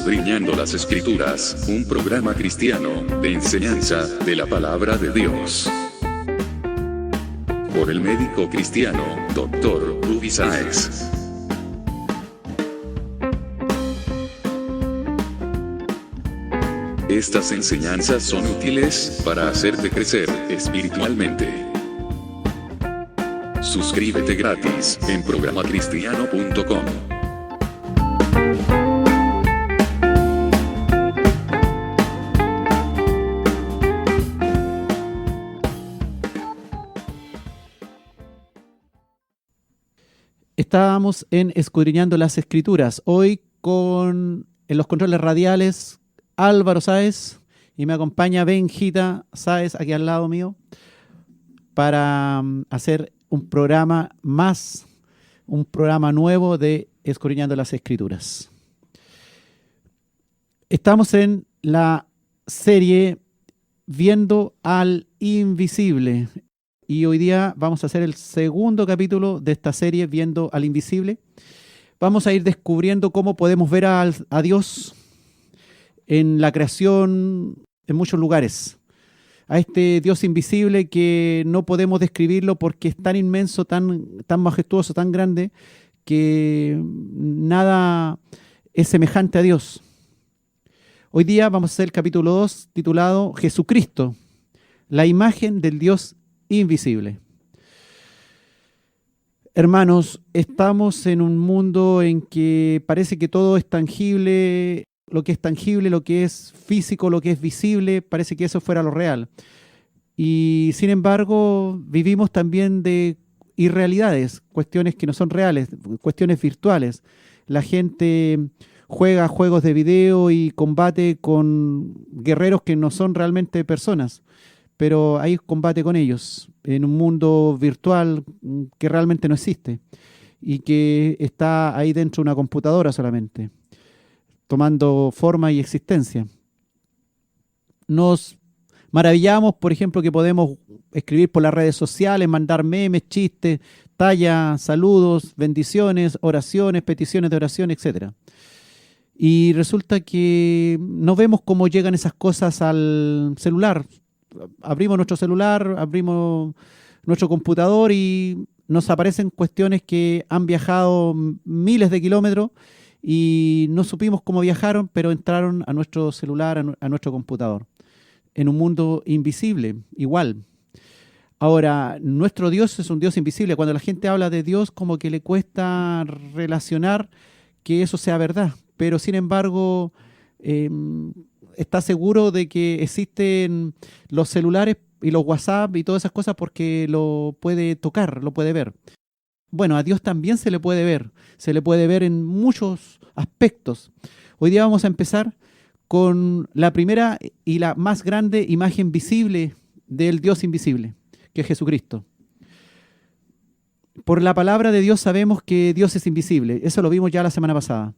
Escudriñando las Escrituras, un programa cristiano de enseñanza de la palabra de Dios. Por el médico cristiano, Dr. Rudy Sáez. Estas enseñanzas son útiles para hacerte crecer espiritualmente. Suscríbete gratis en programacristiano.com. Estábamos en Escudriñando las Escrituras, hoy en los controles radiales Álvaro Sáez, y me acompaña Benjita Sáez aquí al lado mío para hacer un programa nuevo de Escudriñando las Escrituras. Estamos en la serie Viendo al Invisible. Y hoy día vamos a hacer el segundo capítulo de esta serie, Viendo al Invisible. Vamos a ir descubriendo cómo podemos ver a Dios en la creación en muchos lugares. A este Dios invisible que no podemos describirlo porque es tan inmenso, tan majestuoso, tan grande, que nada es semejante a Dios. Hoy día vamos a hacer el capítulo 2, titulado Jesucristo, la imagen del Dios invisible. Hermanos, estamos en un mundo en que parece que todo es tangible, lo que es físico, lo que es visible, parece que eso fuera lo real. Y sin embargo, vivimos también de irrealidades, cuestiones que no son reales, cuestiones virtuales. La gente juega juegos de video y combate con guerreros que no son realmente personas, pero hay combate con ellos en un mundo virtual que realmente no existe y que está ahí dentro de una computadora solamente, tomando forma y existencia. Nos maravillamos, por ejemplo, que podemos escribir por las redes sociales, mandar memes, chistes, tallas, saludos, bendiciones, oraciones, peticiones de oración, etc. Y resulta que no vemos cómo llegan esas cosas al celular. Abrimos nuestro celular, abrimos nuestro computador y nos aparecen cuestiones que han viajado miles de kilómetros y no supimos cómo viajaron, pero entraron a nuestro celular, a nuestro computador, en un mundo invisible, igual. Ahora, nuestro Dios es un Dios invisible. Cuando la gente habla de Dios, como que le cuesta relacionar que eso sea verdad, pero sin embargo está seguro de que existen los celulares y los WhatsApp y todas esas cosas porque lo puede tocar, lo puede ver. Bueno, a Dios también se le puede ver en muchos aspectos. Hoy día vamos a empezar con la primera y la más grande imagen visible del Dios invisible, que es Jesucristo. Por la palabra de Dios sabemos que Dios es invisible. Eso lo vimos ya la semana pasada.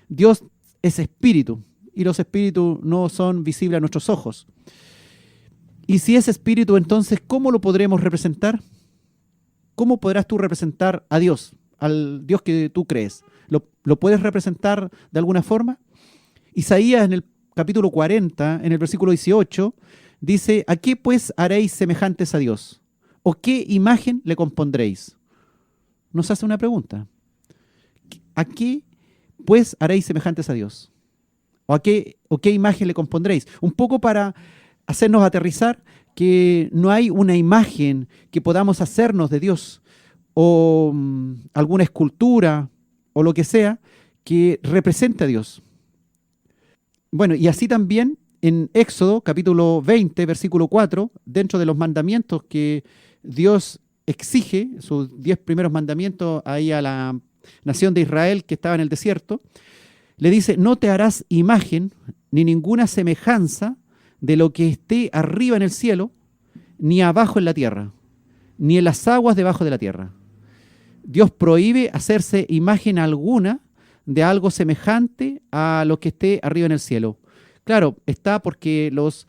Dios es espíritu y los espíritus no son visibles a nuestros ojos. Y si es espíritu, entonces, ¿cómo lo podremos representar? ¿Cómo podrás tú representar a Dios, al Dios que tú crees? ¿Lo puedes representar de alguna forma? Isaías en el capítulo 40, en el versículo 18, dice: ¿a qué pues haréis semejantes a Dios? ¿O qué imagen le compondréis? Nos hace una pregunta. ¿A qué pues haréis semejantes a Dios? ¿O qué imagen le compondréis? Un poco para hacernos aterrizar que no hay una imagen que podamos hacernos de Dios o alguna escultura o lo que sea que represente a Dios. Bueno, y así también en Éxodo, capítulo 20, versículo 4, dentro de los mandamientos que Dios exige, sus 10 primeros mandamientos ahí a la nación de Israel que estaba en el desierto, le dice: no te harás imagen ni ninguna semejanza de lo que esté arriba en el cielo, ni abajo en la tierra, ni en las aguas debajo de la tierra. Dios prohíbe hacerse imagen alguna de algo semejante a lo que esté arriba en el cielo. Claro, está porque los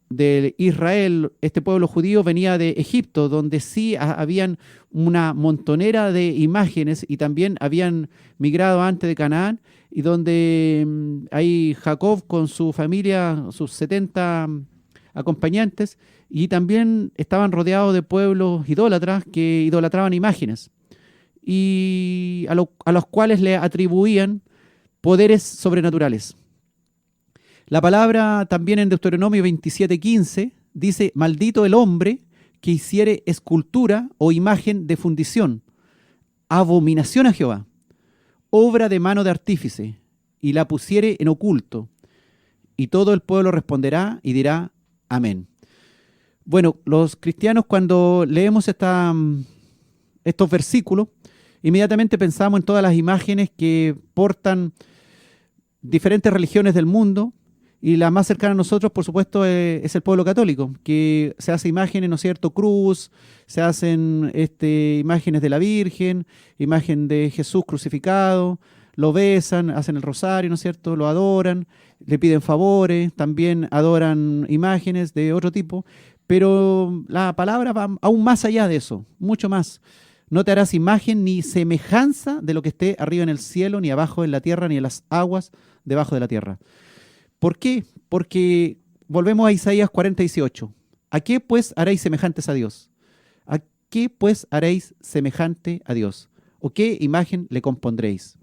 de Israel, este pueblo judío venía de Egipto, donde sí habían una montonera de imágenes y también habían migrado antes de Canaán, y donde hay Jacob con su familia, sus 70 acompañantes, y también estaban rodeados de pueblos idólatras que idolatraban imágenes y a los cuales le atribuían poderes sobrenaturales. La palabra también en Deuteronomio 27:15 dice: maldito el hombre que hiciere escultura o imagen de fundición, abominación a Jehová, obra de mano de artífice, y la pusiere en oculto. Y todo el pueblo responderá y dirá: amén. Bueno, los cristianos, cuando leemos estos versículos, inmediatamente pensamos en todas las imágenes que portan diferentes religiones del mundo, y la más cercana a nosotros, por supuesto, es el pueblo católico, que se hace imágenes, ¿no es cierto?, cruz, se hacen imágenes de la Virgen, imagen de Jesús crucificado, lo besan, hacen el rosario, ¿no es cierto?, lo adoran, le piden favores, también adoran imágenes de otro tipo, pero la palabra va aún más allá de eso, mucho más. No te harás imagen ni semejanza de lo que esté arriba en el cielo, ni abajo en la tierra, ni en las aguas debajo de la tierra. ¿Por qué? Porque volvemos a Isaías 40:18. ¿A qué pues haréis semejantes a Dios? ¿A qué pues haréis semejante a Dios? ¿O qué imagen le compondréis?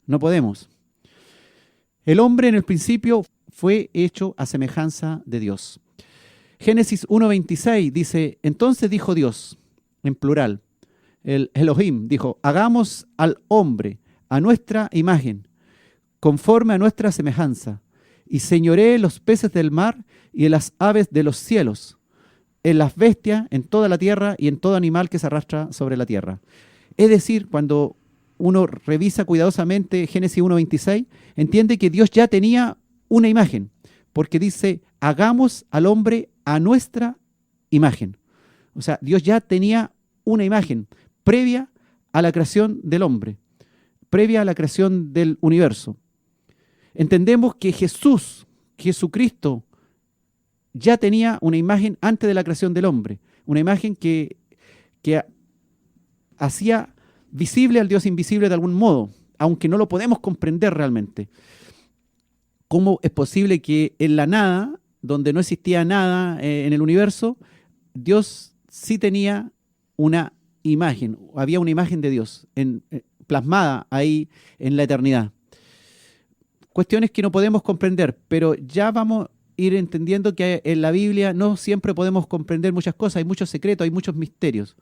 No podemos. El hombre en el principio fue hecho a semejanza de Dios. Génesis 1:26 dice: entonces dijo Dios, en plural, el Elohim dijo: hagamos al hombre a nuestra imagen, conforme a nuestra semejanza, y señoree los peces del mar y en las aves de los cielos, en las bestias, en toda la tierra y en todo animal que se arrastra sobre la tierra. Es decir, cuando uno revisa cuidadosamente Génesis 1:26, entiende que Dios ya tenía una imagen, porque dice: hagamos al hombre a nuestra imagen. O sea, Dios ya tenía una imagen previa a la creación del hombre, previa a la creación del universo. Entendemos que Jesucristo, ya tenía una imagen antes de la creación del hombre, una imagen que hacía visible al Dios invisible de algún modo, aunque no lo podemos comprender realmente. ¿Cómo es posible que en la nada, donde no existía nada en el universo, Dios sí tenía una imagen, había una imagen de Dios plasmada ahí en la eternidad? Cuestiones que no podemos comprender, pero ya vamos a ir entendiendo que en la Biblia no siempre podemos comprender muchas cosas, hay muchos secretos, hay muchos misterios.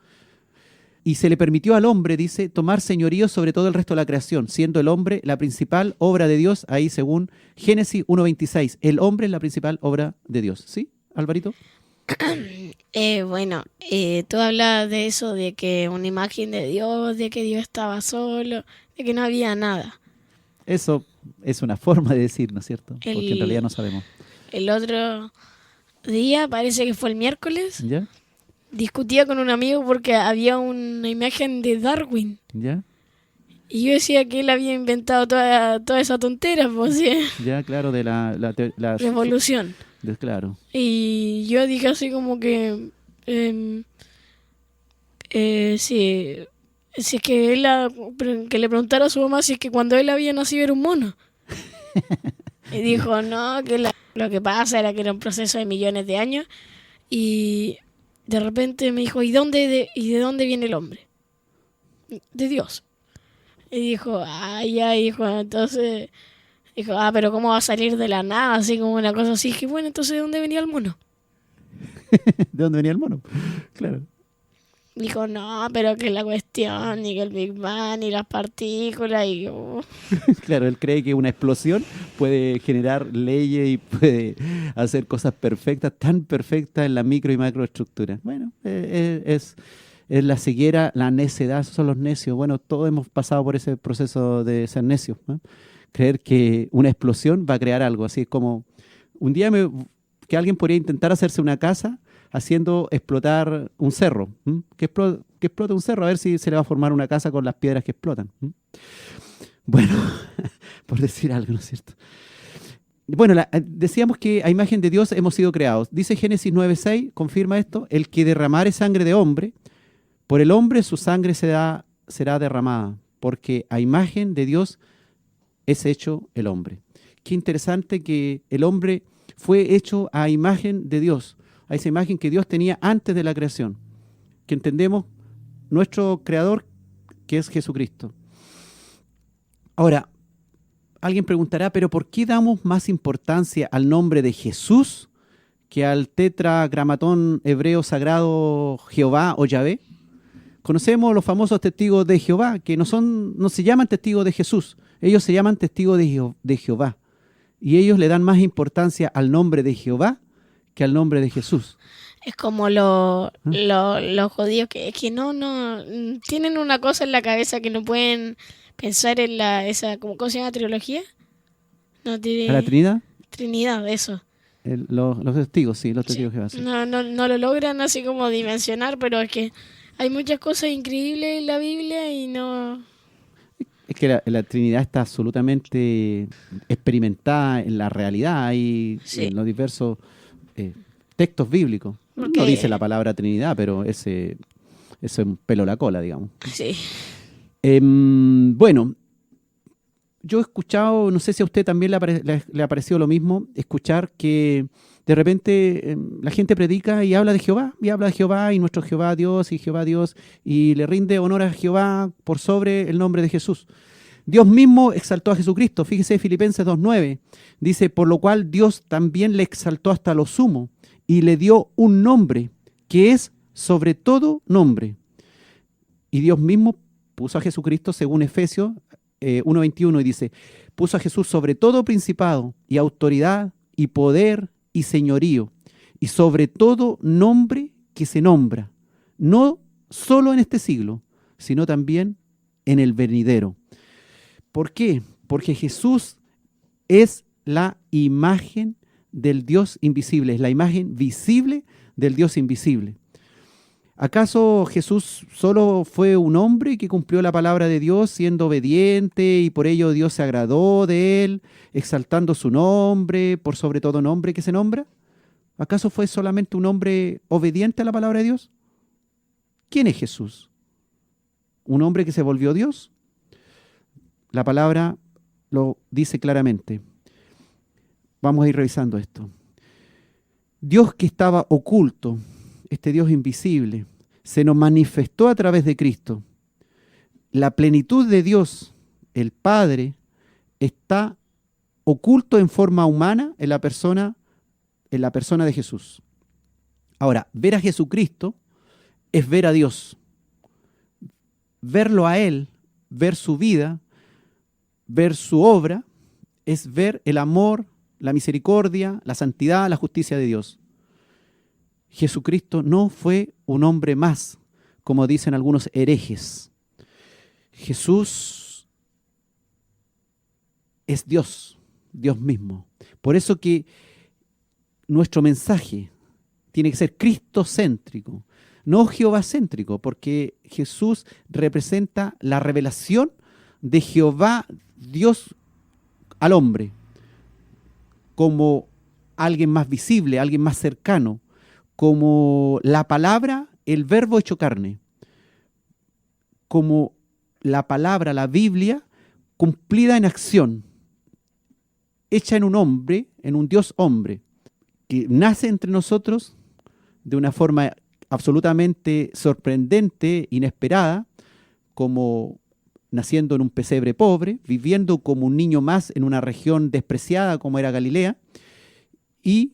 Y se le permitió al hombre, dice, tomar señorío sobre todo el resto de la creación, siendo el hombre la principal obra de Dios, ahí según Génesis 1:26. El hombre es la principal obra de Dios. ¿Sí, Alvarito? Bueno, tú hablabas de eso, de que una imagen de Dios, de que Dios estaba solo, de que no había nada. Eso es una forma de decir, ¿no es cierto? Porque en realidad no sabemos. El otro día, parece que fue el miércoles, ¿Ya? discutía con un amigo porque había una imagen de Darwin. ¿Ya? Y yo decía que él había inventado toda esa tontera, pues, ¿sí? Ya, claro, de la Revolución. Claro. Y yo dije así como que... sí, si es que que le preguntara a su mamá si es que cuando él había nacido era un mono. Y dijo, no, que lo que pasa era que era un proceso de millones de años. Y de repente me dijo, ¿y de dónde viene el hombre? De Dios. Y dijo, ya, hijo, entonces... Dijo, pero ¿cómo va a salir de la nada? Así como una cosa así. Dije, bueno, entonces ¿de dónde venía el mono? ¿De dónde venía el mono? Claro. Dijo, no, pero que la cuestión, y que el Big Bang, y las partículas, y... Claro, él cree que una explosión puede generar leyes y puede hacer cosas perfectas, tan perfectas en la micro y macroestructura. Bueno, es la ceguera, la necedad, esos son los necios. Bueno, todos hemos pasado por ese proceso de ser necios, ¿no? Creer que una explosión va a crear algo. Así es como un día que alguien podría intentar hacerse una casa haciendo explotar un cerro. Que explote un cerro, a ver si se le va a formar una casa con las piedras que explotan. Bueno, por decir algo, ¿no es cierto? Bueno, decíamos que a imagen de Dios hemos sido creados. Dice Génesis 9:6, confirma esto, el que derramare sangre de hombre, por el hombre su sangre será derramada, porque a imagen de Dios es hecho el hombre. Qué interesante que el hombre fue hecho a imagen de Dios, a esa imagen que Dios tenía antes de la creación, que entendemos nuestro creador, que es Jesucristo. Ahora, alguien preguntará, ¿pero por qué damos más importancia al nombre de Jesús que al tetragramatón hebreo sagrado Jehová o Yahvé? Conocemos los famosos testigos de Jehová, que no se llaman testigos de Jesús, ellos se llaman testigos de Jehová. Y ellos le dan más importancia al nombre de Jehová que al nombre de Jesús. Es como los judíos que no tienen una cosa en la cabeza que no pueden pensar en ¿cómo se llama? ¿Trilogía? No tiene... ¿A la Trinidad? Trinidad, eso. Los testigos, sí, los testigos de Jehová. Sí. No lo logran así como dimensionar, pero es que hay muchas cosas increíbles en la Biblia y no... Es que la Trinidad está absolutamente experimentada en la realidad y en los diversos textos bíblicos. Porque... No dice la palabra Trinidad, pero eso es un pelo a la cola, digamos. Sí. Bueno, yo he escuchado, no sé si a usted también le ha parecido lo mismo, escuchar que de repente la gente predica y habla de Jehová, y nuestro Jehová Dios, y le rinde honor a Jehová por sobre el nombre de Jesús. Dios mismo exaltó a Jesucristo. Fíjese, Filipenses 2:9, dice, por lo cual Dios también le exaltó hasta lo sumo y le dio un nombre que es sobre todo nombre. Y Dios mismo puso a Jesucristo, según Efesios 1:21, y dice, puso a Jesús sobre todo principado y autoridad y poder y señorío, y sobre todo nombre que se nombra, no solo en este siglo, sino también en el venidero. ¿Por qué? Porque Jesús es la imagen del Dios invisible, es la imagen visible del Dios invisible. ¿Acaso Jesús solo fue un hombre que cumplió la palabra de Dios siendo obediente y por ello Dios se agradó de él, exaltando su nombre por sobre todo nombre que se nombra? ¿Acaso fue solamente un hombre obediente a la palabra de Dios? ¿Quién es Jesús? ¿Un hombre que se volvió Dios? La palabra lo dice claramente. Vamos a ir revisando esto. Dios que estaba oculto, este Dios invisible, se nos manifestó a través de Cristo. La plenitud de Dios, el Padre, está oculto en forma humana en la persona de Jesús. Ahora, ver a Jesucristo es ver a Dios. Verlo a Él, ver su vida, ver su obra, es ver el amor, la misericordia, la santidad, la justicia de Dios. Jesucristo no fue un hombre más, como dicen algunos herejes. Jesús es Dios, Dios mismo. Por eso que nuestro mensaje tiene que ser cristocéntrico, no jehovacéntrico, porque Jesús representa la revelación de Jehová, Dios al hombre, como alguien más visible, alguien más cercano, como la palabra, el verbo hecho carne, como la palabra, la Biblia, cumplida en acción, hecha en un hombre, en un Dios hombre, que nace entre nosotros de una forma absolutamente sorprendente, inesperada, como naciendo en un pesebre pobre, viviendo como un niño más en una región despreciada como era Galilea, y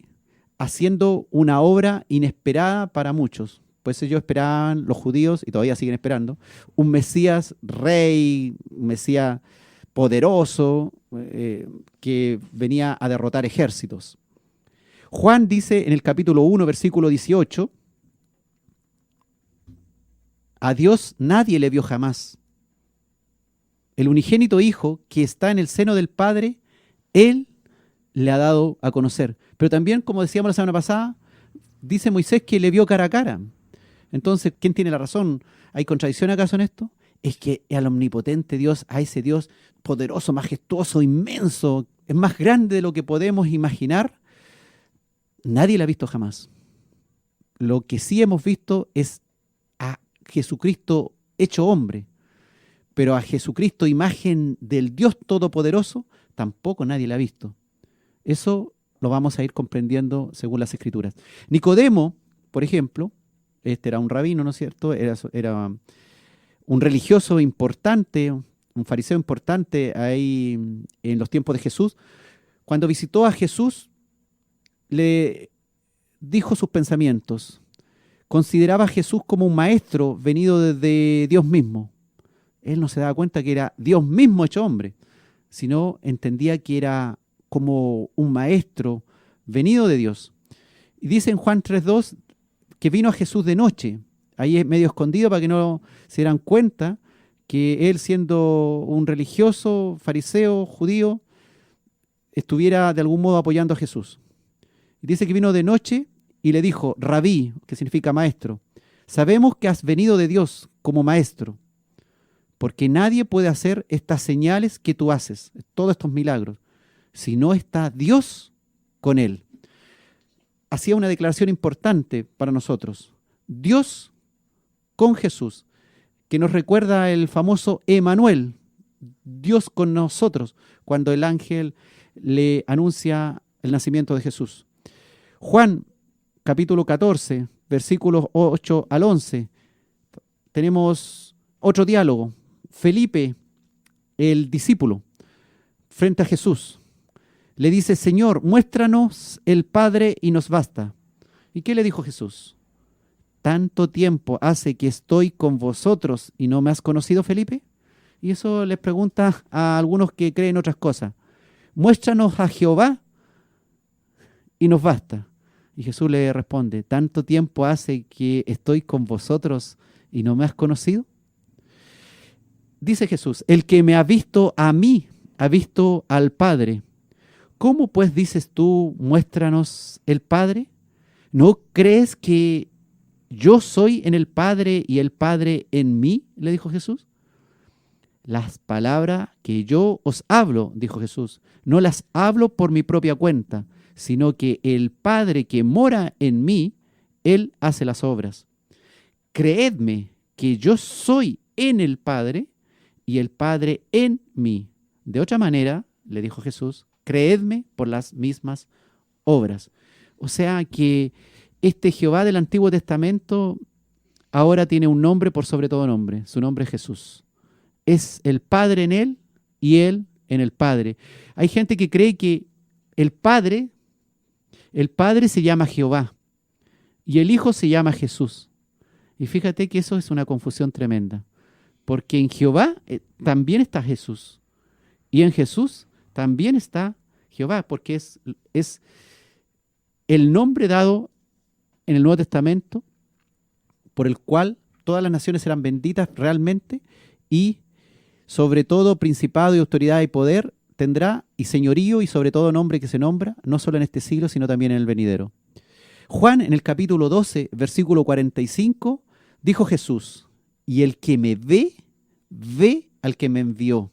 haciendo una obra inesperada para muchos. Pues ellos esperaban, los judíos, y todavía siguen esperando, un Mesías rey, un Mesías poderoso, que venía a derrotar ejércitos. Juan dice en el capítulo 1, versículo 18, a Dios nadie le vio jamás. El unigénito Hijo que está en el seno del Padre, Él le ha dado a conocer. Pero también, como decíamos la semana pasada, dice Moisés que le vio cara a cara. Entonces, ¿quién tiene la razón? ¿Hay contradicción acaso en esto? es que al omnipotente Dios, a ese Dios poderoso, majestuoso, inmenso, es más grande de lo que podemos imaginar, nadie lo ha visto jamás. Lo que sí hemos visto es a Jesucristo hecho hombre, pero a Jesucristo, imagen del Dios Todopoderoso, tampoco nadie la ha visto. Eso lo vamos a ir comprendiendo según las Escrituras. Nicodemo, por ejemplo, este era un rabino, ¿no es cierto? Era un religioso importante, un fariseo importante ahí en los tiempos de Jesús. Cuando visitó a Jesús, le dijo sus pensamientos. Consideraba a Jesús como un maestro venido desde Dios mismo. Él no se daba cuenta que era Dios mismo hecho hombre, sino entendía que era como un maestro venido de Dios. Y dice en Juan 3:2 que vino a Jesús de noche, ahí medio escondido para que no se dieran cuenta que él, siendo un religioso, fariseo, judío, estuviera de algún modo apoyando a Jesús. Y dice que vino de noche y le dijo: Rabí, que significa maestro, sabemos que has venido de Dios como maestro, porque nadie puede hacer estas señales que tú haces, todos estos milagros, si no está Dios con él. Hacía una declaración importante para nosotros. Dios con Jesús, que nos recuerda el famoso Emanuel, Dios con nosotros, cuando el ángel le anuncia el nacimiento de Jesús. Juan, capítulo 14, versículos 8 al 11, tenemos otro diálogo. Felipe, el discípulo, frente a Jesús, le dice: Señor, muéstranos el Padre y nos basta. ¿Y qué le dijo Jesús? ¿Tanto tiempo hace que estoy con vosotros y no me has conocido, Felipe? Y eso les pregunta a algunos que creen otras cosas. Muéstranos a Jehová y nos basta. Y Jesús le responde: ¿tanto tiempo hace que estoy con vosotros y no me has conocido? Dice Jesús: el que me ha visto a mí, ha visto al Padre. ¿Cómo pues dices tú, muéstranos el Padre? ¿No crees que yo soy en el Padre y el Padre en mí? Le dijo Jesús. Las palabras que yo os hablo, dijo Jesús, no las hablo por mi propia cuenta, sino que el Padre que mora en mí, Él hace las obras. Creedme que yo soy en el Padre y el Padre en mí. De otra manera, le dijo Jesús, creedme por las mismas obras. O sea que este Jehová del Antiguo Testamento ahora tiene un nombre por sobre todo nombre. Su nombre es Jesús. Es el Padre en Él y Él en el Padre. Hay gente que cree que el Padre se llama Jehová y el Hijo se llama Jesús. Y fíjate que eso es una confusión tremenda. Porque en Jehová también está Jesús. Y en Jesús también está Jehová, porque es el nombre dado en el Nuevo Testamento por el cual todas las naciones serán benditas realmente, y sobre todo principado y autoridad y poder tendrá, y señorío y sobre todo nombre que se nombra, no solo en este siglo, sino también en el venidero. Juan, en el capítulo 12, versículo 45, dijo Jesús: y el que me ve, ve al que me envió.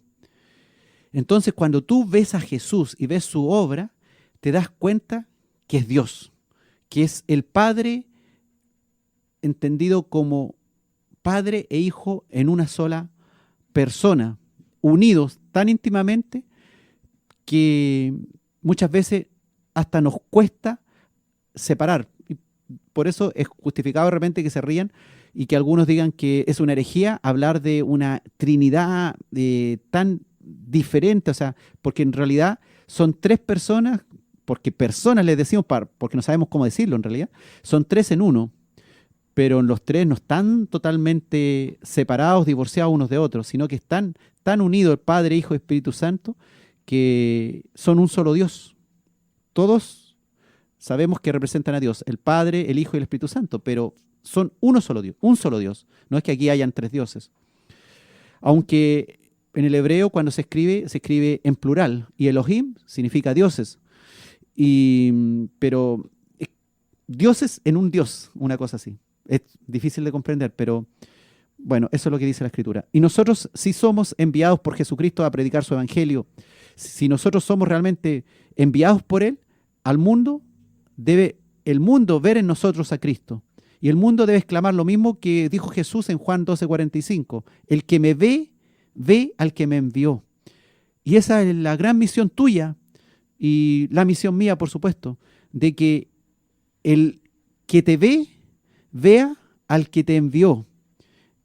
Entonces, cuando tú ves a Jesús y ves su obra, te das cuenta que es Dios, que es el Padre entendido como Padre e Hijo en una sola persona, unidos tan íntimamente que muchas veces hasta nos cuesta separar. Y por eso es justificado de repente que se rían y que algunos digan que es una herejía hablar de una Trinidad tan diferente, o sea, porque en realidad son tres personas, porque personas les decimos porque no sabemos cómo decirlo en realidad, son tres en uno, pero los tres no están totalmente separados, divorciados unos de otros, sino que están tan unidos el Padre, Hijo y Espíritu Santo, que son un solo Dios. Todos sabemos que representan a Dios, el Padre, el Hijo y el Espíritu Santo, pero son uno solo Dios, un solo Dios. No es que aquí hayan tres dioses. Aunque en el hebreo cuando se escribe en plural, y Elohim significa dioses. Pero dioses en un Dios, una cosa así. Es difícil de comprender, pero Bueno, eso es lo que dice la Escritura. Y nosotros, si somos enviados por Jesucristo a predicar su evangelio, si nosotros somos realmente enviados por Él al mundo, debe el mundo ver en nosotros a Cristo. Y el mundo debe exclamar lo mismo que dijo Jesús en Juan 12:45. El que me ve, ve al que me envió. Y esa es la gran misión tuya y la misión mía, por supuesto, de que el que te ve, vea al que te envió.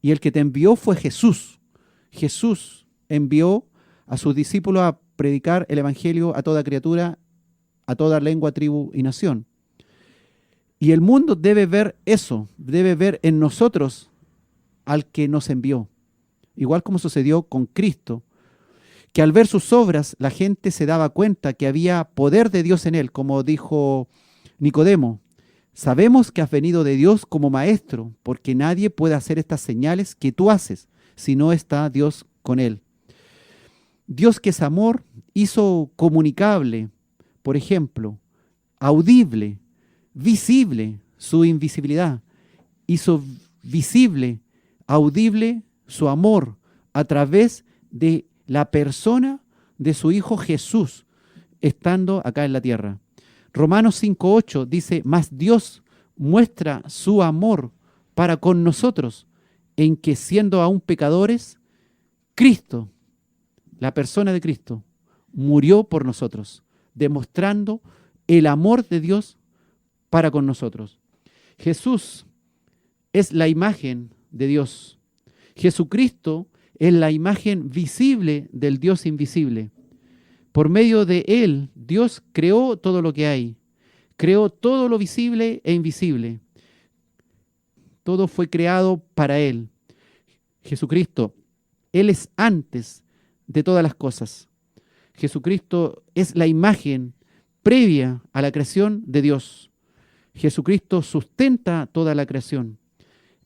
Y el que te envió fue Jesús. Jesús envió a sus discípulos a predicar el evangelio a toda criatura, a toda lengua, tribu y nación. Y el mundo debe ver eso, debe ver en nosotros al que nos envió. Igual como sucedió con Cristo, que al ver sus obras la gente se daba cuenta que había poder de Dios en él, como dijo Nicodemo. Sabemos que has venido de Dios como maestro, porque nadie puede hacer estas señales que tú haces si no está Dios con él. Dios, que es amor, hizo comunicable, por ejemplo, audible, visible su invisibilidad. Hizo visible, audible su amor a través de la persona de su Hijo Jesús, estando acá en la tierra. Romanos 5:8 dice, mas Dios muestra su amor para con nosotros, en que siendo aún pecadores, Cristo, la persona de Cristo, murió por nosotros, demostrando el amor de Dios para con nosotros. Jesús es la imagen de Dios. Jesucristo es la imagen visible del Dios invisible. Por medio de Él, Dios creó todo lo que hay. Creó todo lo visible e invisible. Todo fue creado para Él. Jesucristo, Él es antes de todas las cosas. Jesucristo es la imagen previa a la creación de Dios. Jesucristo sustenta toda la creación.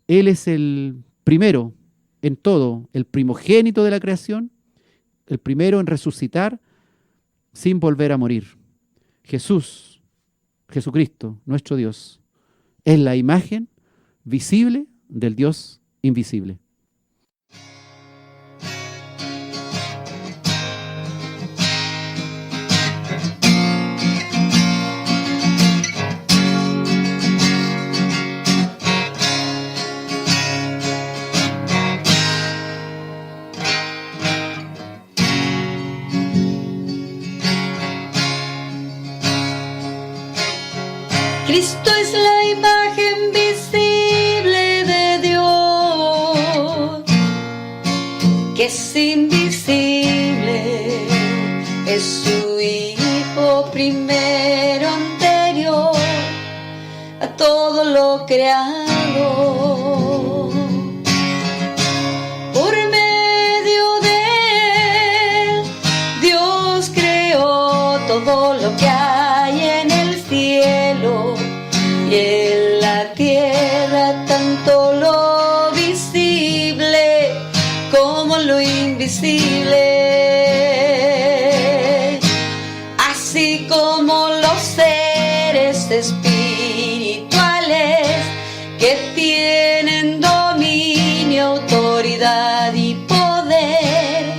Él es el primero en todo, el primogénito de la creación, el primero en resucitar sin volver a morir. Jesús, Jesucristo, nuestro Dios, es la imagen visible del Dios invisible. Cristo es la imagen visible de Dios, que es invisible, es su Hijo primero anterior a todo lo creado. Por medio de Él, Dios creó todo lo que hay en el cielo y en la tierra, tanto lo visible como lo invisible, así como los seres espirituales que tienen dominio, autoridad y poder.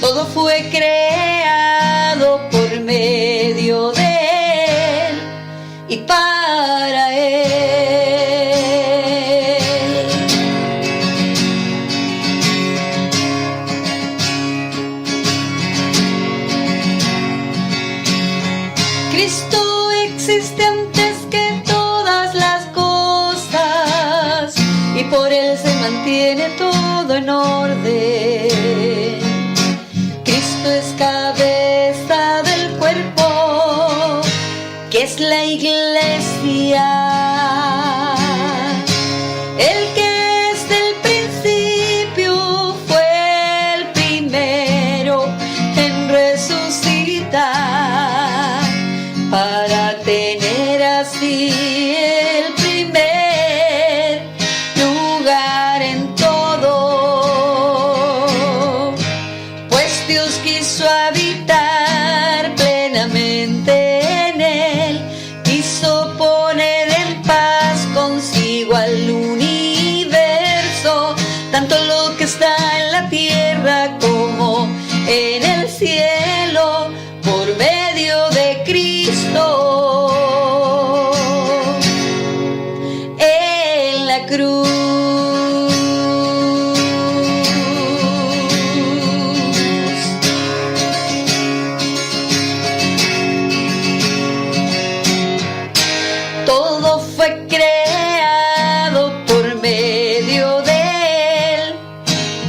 Todo fue creado por medio de Él y para Él. Cristo existe antes que todas las cosas y por Él se mantiene todo en orden. Cristo es cabeza del cuerpo, que es la iglesia. El que es del principio fue el primero en resucitar, para tener así el primer lugar en todo, pues Dios quiso habitar plenamente en Él, quiso poner luz. Todo fue creado por medio de Él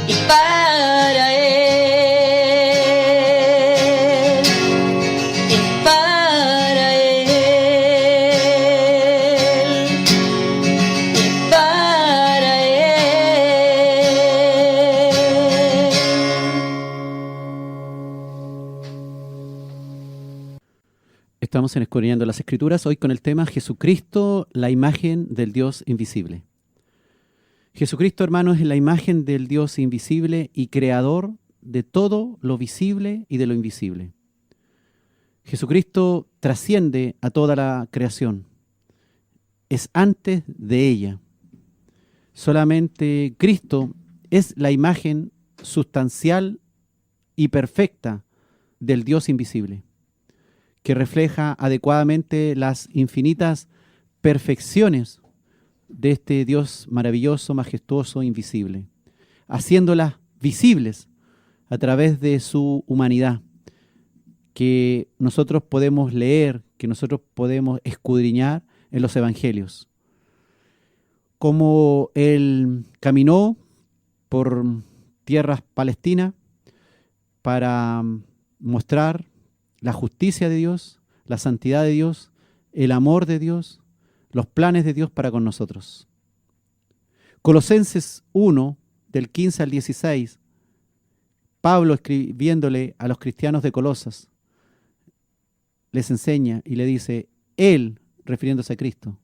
y para Él, y para Él, y para Él. Estamos en Escudriñando las Escrituras, hoy con el tema Jesucristo, la imagen del Dios invisible. Jesucristo, hermanos, es la imagen del Dios invisible y creador de todo lo visible y de lo invisible. Jesucristo trasciende a toda la creación. Es antes de ella. Solamente Cristo es la imagen sustancial y perfecta del Dios invisible, que refleja adecuadamente las infinitas perfecciones de este Dios maravilloso, majestuoso, invisible, haciéndolas visibles a través de su humanidad, que nosotros podemos leer, que nosotros podemos escudriñar en los evangelios. Como Él caminó por tierras palestinas para mostrar la justicia de Dios, la santidad de Dios, el amor de Dios, los planes de Dios para con nosotros. Colosenses 1, del 15 al 16, Pablo escribiéndole a los cristianos de Colosas, les enseña y le dice, Él, refiriéndose a Cristo,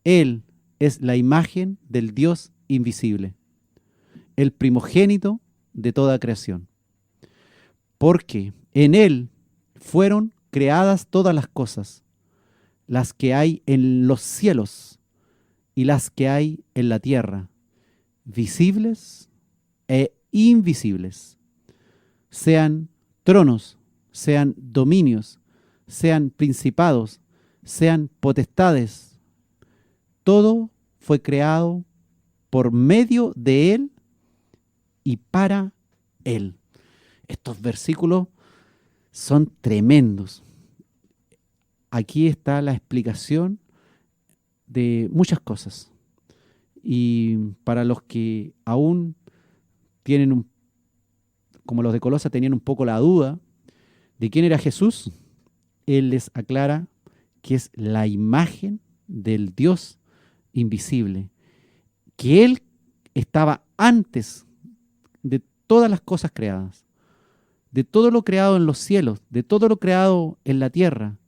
Él es la imagen del Dios invisible, el primogénito de toda creación. Porque en Él fueron creadas todas las cosas, las que hay en los cielos y las que hay en la tierra, visibles e invisibles, sean tronos, sean dominios, sean principados, sean potestades. Todo fue creado por medio de Él y para Él. Estos versículos son tremendos. Aquí está la explicación de muchas cosas. Y para los que aún tienen, como los de Colosas, tenían un poco la duda de quién era Jesús, Él les aclara que es la imagen del Dios invisible, que Él estaba antes de todas las cosas creadas, de todo lo creado en los cielos, de todo lo creado en la tierra,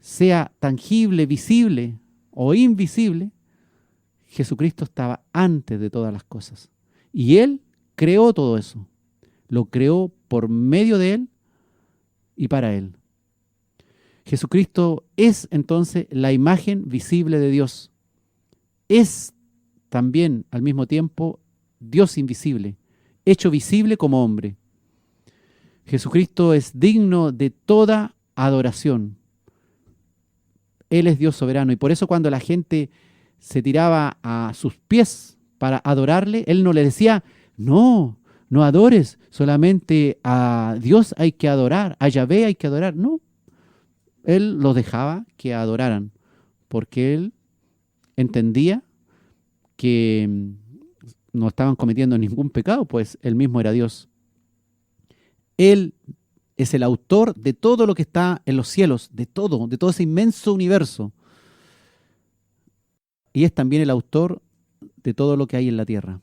sea tangible, visible o invisible, Jesucristo estaba antes de todas las cosas. Y Él creó todo eso. Lo creó por medio de Él y para Él. Jesucristo es entonces la imagen visible de Dios. Es también al mismo tiempo Dios invisible, hecho visible como hombre. Jesucristo es digno de toda adoración. Él es Dios soberano y por eso cuando la gente se tiraba a sus pies para adorarle, Él no le decía, no adores, solamente a Dios hay que adorar, a Yahvé hay que adorar. No, Él los dejaba que adoraran, porque Él entendía que no estaban cometiendo ningún pecado, pues Él mismo era Dios. Él es el autor de todo lo que está en los cielos, de todo ese inmenso universo. Y es también el autor de todo lo que hay en la tierra.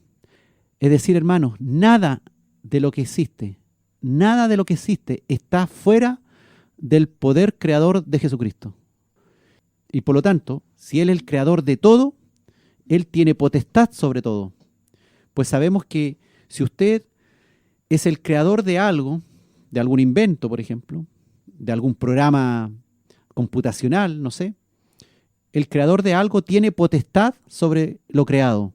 Es decir, hermanos, nada de lo que existe está fuera del poder creador de Jesucristo. Y por lo tanto, si Él es el creador de todo, Él tiene potestad sobre todo. Pues sabemos que si usted es el creador de algo, de algún invento, por ejemplo, de algún programa computacional, no sé, el creador de algo tiene potestad sobre lo creado.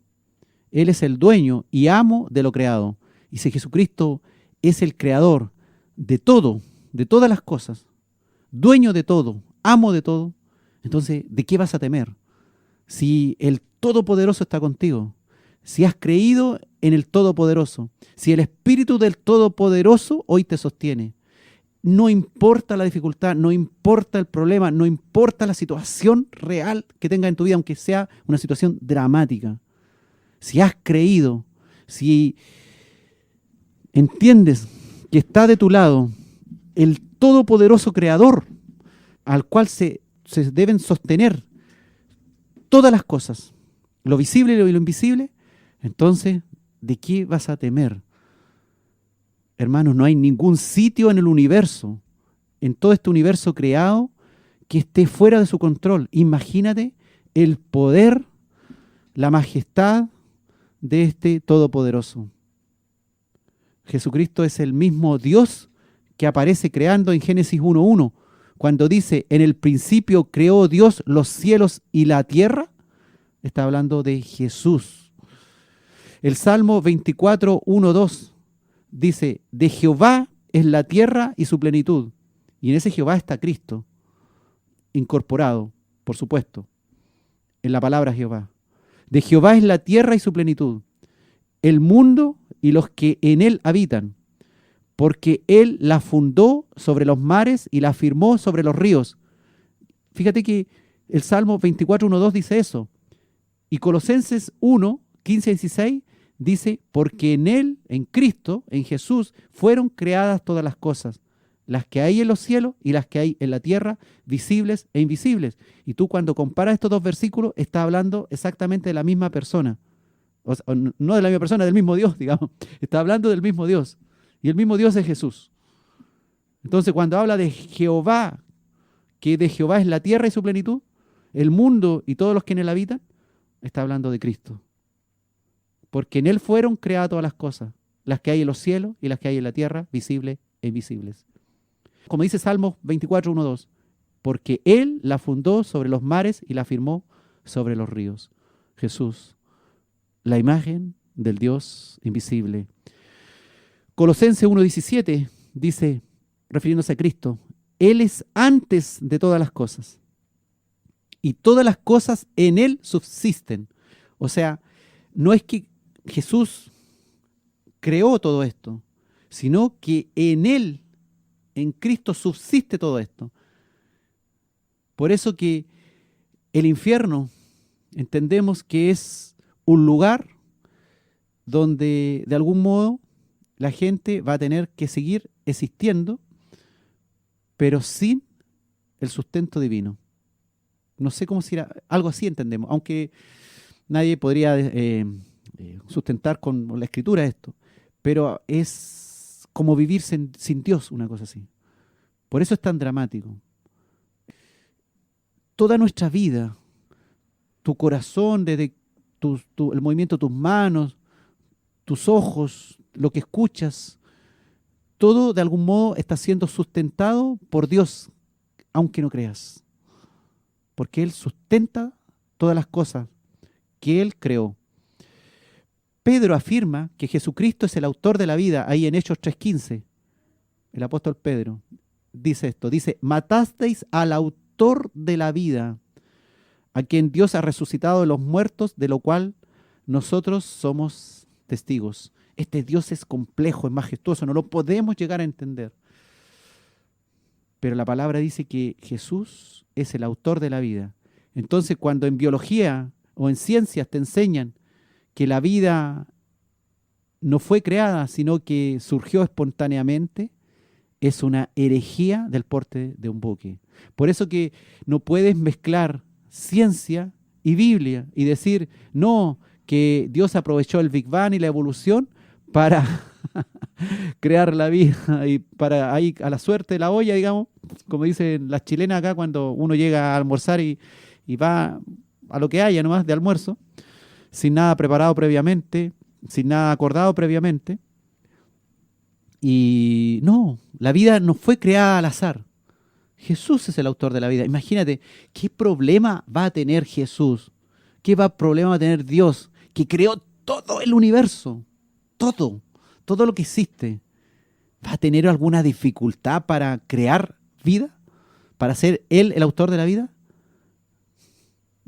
Él es el dueño y amo de lo creado. Y si Jesucristo es el creador de todo, de todas las cosas, dueño de todo, amo de todo, entonces, ¿de qué vas a temer? Si el Todopoderoso está contigo, si has creído en el Todopoderoso, si el Espíritu del Todopoderoso hoy te sostiene. No importa la dificultad, no importa el problema, no importa la situación real que tengas en tu vida, aunque sea una situación dramática. Si has creído, si entiendes que está de tu lado el todopoderoso Creador, al cual se deben sostener todas las cosas, lo visible y lo invisible, entonces, ¿de qué vas a temer? Hermanos, no hay ningún sitio en el universo, en todo este universo creado, que esté fuera de su control. Imagínate el poder, la majestad de este Todopoderoso. Jesucristo es el mismo Dios que aparece creando en Génesis 1:1, cuando dice, en el principio creó Dios los cielos y la tierra. Está hablando de Jesús. El Salmo 24:1-2 dice, de Jehová es la tierra y su plenitud. Y en ese Jehová está Cristo, incorporado, por supuesto, en la palabra Jehová. De Jehová es la tierra y su plenitud, el mundo y los que en él habitan, porque él la fundó sobre los mares y la firmó sobre los ríos. Fíjate que el Salmo 24:1-2 dice eso. Y Colosenses 1:15-16 dice, porque en él, en Cristo, en Jesús, fueron creadas todas las cosas, las que hay en los cielos y las que hay en la tierra, visibles e invisibles. Y tú cuando comparas estos dos versículos, está hablando exactamente de la misma persona. O sea, no de la misma persona, del mismo Dios, digamos. Está hablando del mismo Dios. Y el mismo Dios es Jesús. Entonces, cuando habla de Jehová, que de Jehová es la tierra y su plenitud, el mundo y todos los que en él habitan, está hablando de Cristo. Porque en él fueron creadas todas las cosas, las que hay en los cielos y las que hay en la tierra, visibles e invisibles. Como dice Salmos 24:1-2, porque él la fundó sobre los mares y la firmó sobre los ríos. Jesús, la imagen del Dios invisible. Colosenses 1:17 dice, refiriéndose a Cristo, él es antes de todas las cosas y todas las cosas en él subsisten. O sea, no es que Jesús creó todo esto, sino que en él, en Cristo, subsiste todo esto. Por eso que el infierno entendemos que es un lugar donde de algún modo la gente va a tener que seguir existiendo, pero sin el sustento divino. No sé cómo será, algo así entendemos, aunque nadie podría sustentar con la escritura esto, pero es como vivir sin Dios, una cosa así. Por eso es tan dramático. Toda nuestra vida, tu corazón, desde el movimiento de tus manos, tus ojos, lo que escuchas, todo de algún modo está siendo sustentado por Dios, aunque no creas. Porque Él sustenta todas las cosas que Él creó. Pedro afirma que Jesucristo es el autor de la vida, ahí en Hechos 3:15. El apóstol Pedro dice esto, dice, matasteis al autor de la vida, a quien Dios ha resucitado de los muertos, de lo cual nosotros somos testigos. Este Dios es complejo, es majestuoso, no lo podemos llegar a entender. Pero la palabra dice que Jesús es el autor de la vida. Entonces, cuando en biología o en ciencias te enseñan que la vida no fue creada, sino que surgió espontáneamente, es una herejía del porte de un buque. Por eso que no puedes mezclar ciencia y Biblia y decir, no, que Dios aprovechó el Big Bang y la evolución para crear la vida y para ahí a la suerte de la olla, digamos, como dicen las chilenas acá cuando uno llega a almorzar y va a lo que haya nomás de almuerzo, sin nada preparado previamente, sin nada acordado previamente. Y no, la vida no fue creada al azar. Jesús es el autor de la vida. Imagínate, ¿qué problema va a tener Jesús? ¿Qué problema va a tener Dios? Que creó todo el universo, todo lo que existe. ¿Va a tener alguna dificultad para crear vida? ¿Para ser Él el autor de la vida?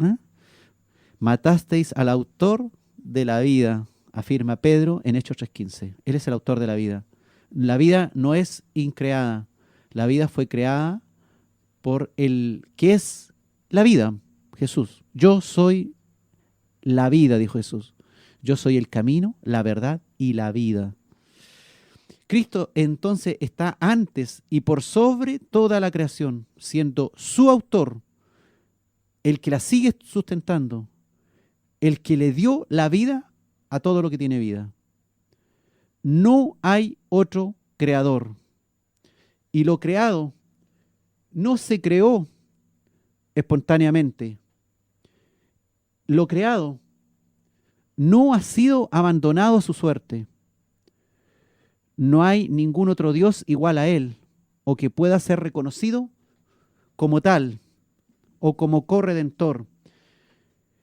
¿Eh? Matasteis al autor de la vida, afirma Pedro en Hechos 3:15. Él es el autor de la vida. La vida no es increada. La vida fue creada por el que es la vida, Jesús. Yo soy la vida, dijo Jesús. Yo soy el camino, la verdad y la vida. Cristo entonces está antes y por sobre toda la creación, siendo su autor, el que la sigue sustentando, el que le dio la vida a todo lo que tiene vida. No hay otro creador. Y lo creado no se creó espontáneamente. Lo creado no ha sido abandonado a su suerte. No hay ningún otro Dios igual a Él o que pueda ser reconocido como tal o como corredentor.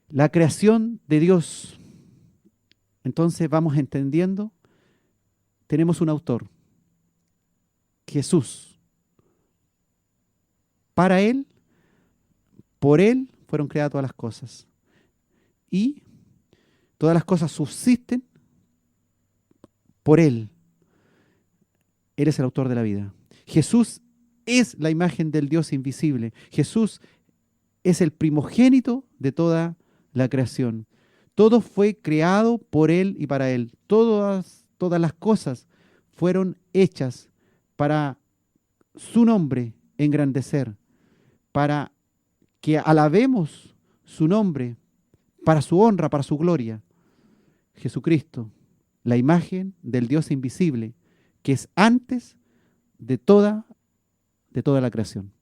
La creación de Dios. Entonces vamos entendiendo, tenemos un autor, Jesús. Para Él, por Él fueron creadas todas las cosas. Y todas las cosas subsisten por Él. Él es el autor de la vida. Jesús es la imagen del Dios invisible. Jesús es el primogénito de toda la creación. Todo fue creado por Él y para Él. Todas las cosas fueron hechas para su nombre engrandecer, para que alabemos su nombre, para su honra, para su gloria. Jesucristo, la imagen del Dios invisible, que es antes de toda la creación.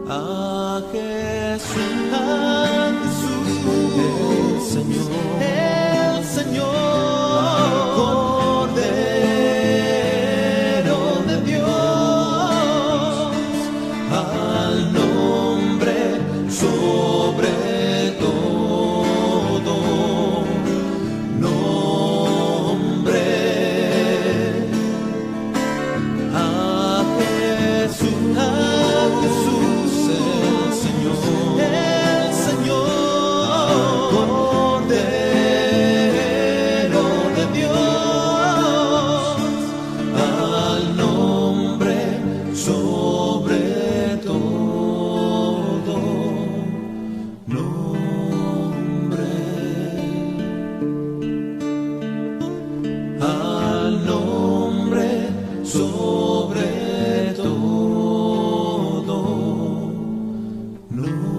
a Jesús, el Señor, Cordero de Dios, al nombre sobre todo nombre, a Jesús, el Señor, Cordero de Dios, al nombre sobre todo nombre, al nombre sobre todo nombre.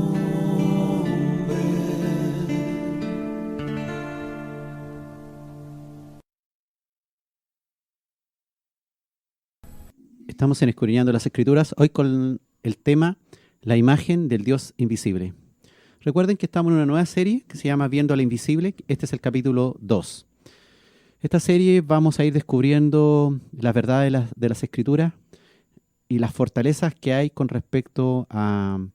Estamos en Escudriñando las Escrituras, hoy con el tema la imagen del Dios invisible. Recuerden que estamos en una nueva serie que se llama Viendo al Invisible. Este es el capítulo 2. Esta serie vamos a ir descubriendo la verdad de las Escrituras y las fortalezas que hay con respecto a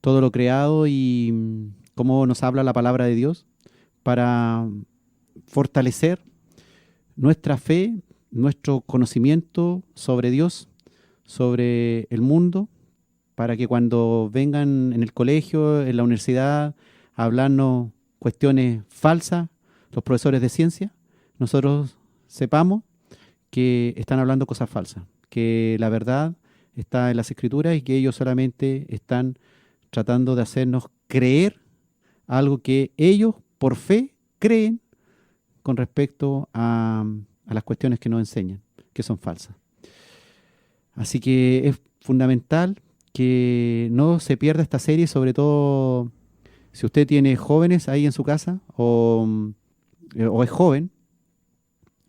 todo lo creado y cómo nos habla la palabra de Dios para fortalecer nuestra fe, nuestro conocimiento sobre Dios, sobre el mundo, para que cuando vengan en el colegio, en la universidad, a hablarnos cuestiones falsas, los profesores de ciencia, nosotros sepamos que están hablando cosas falsas, que la verdad está en las Escrituras y que ellos solamente están tratando de hacernos creer algo que ellos por fe creen con respecto a las cuestiones que nos enseñan, que son falsas. Así que es fundamental que no se pierda esta serie, sobre todo si usted tiene jóvenes ahí en su casa o es joven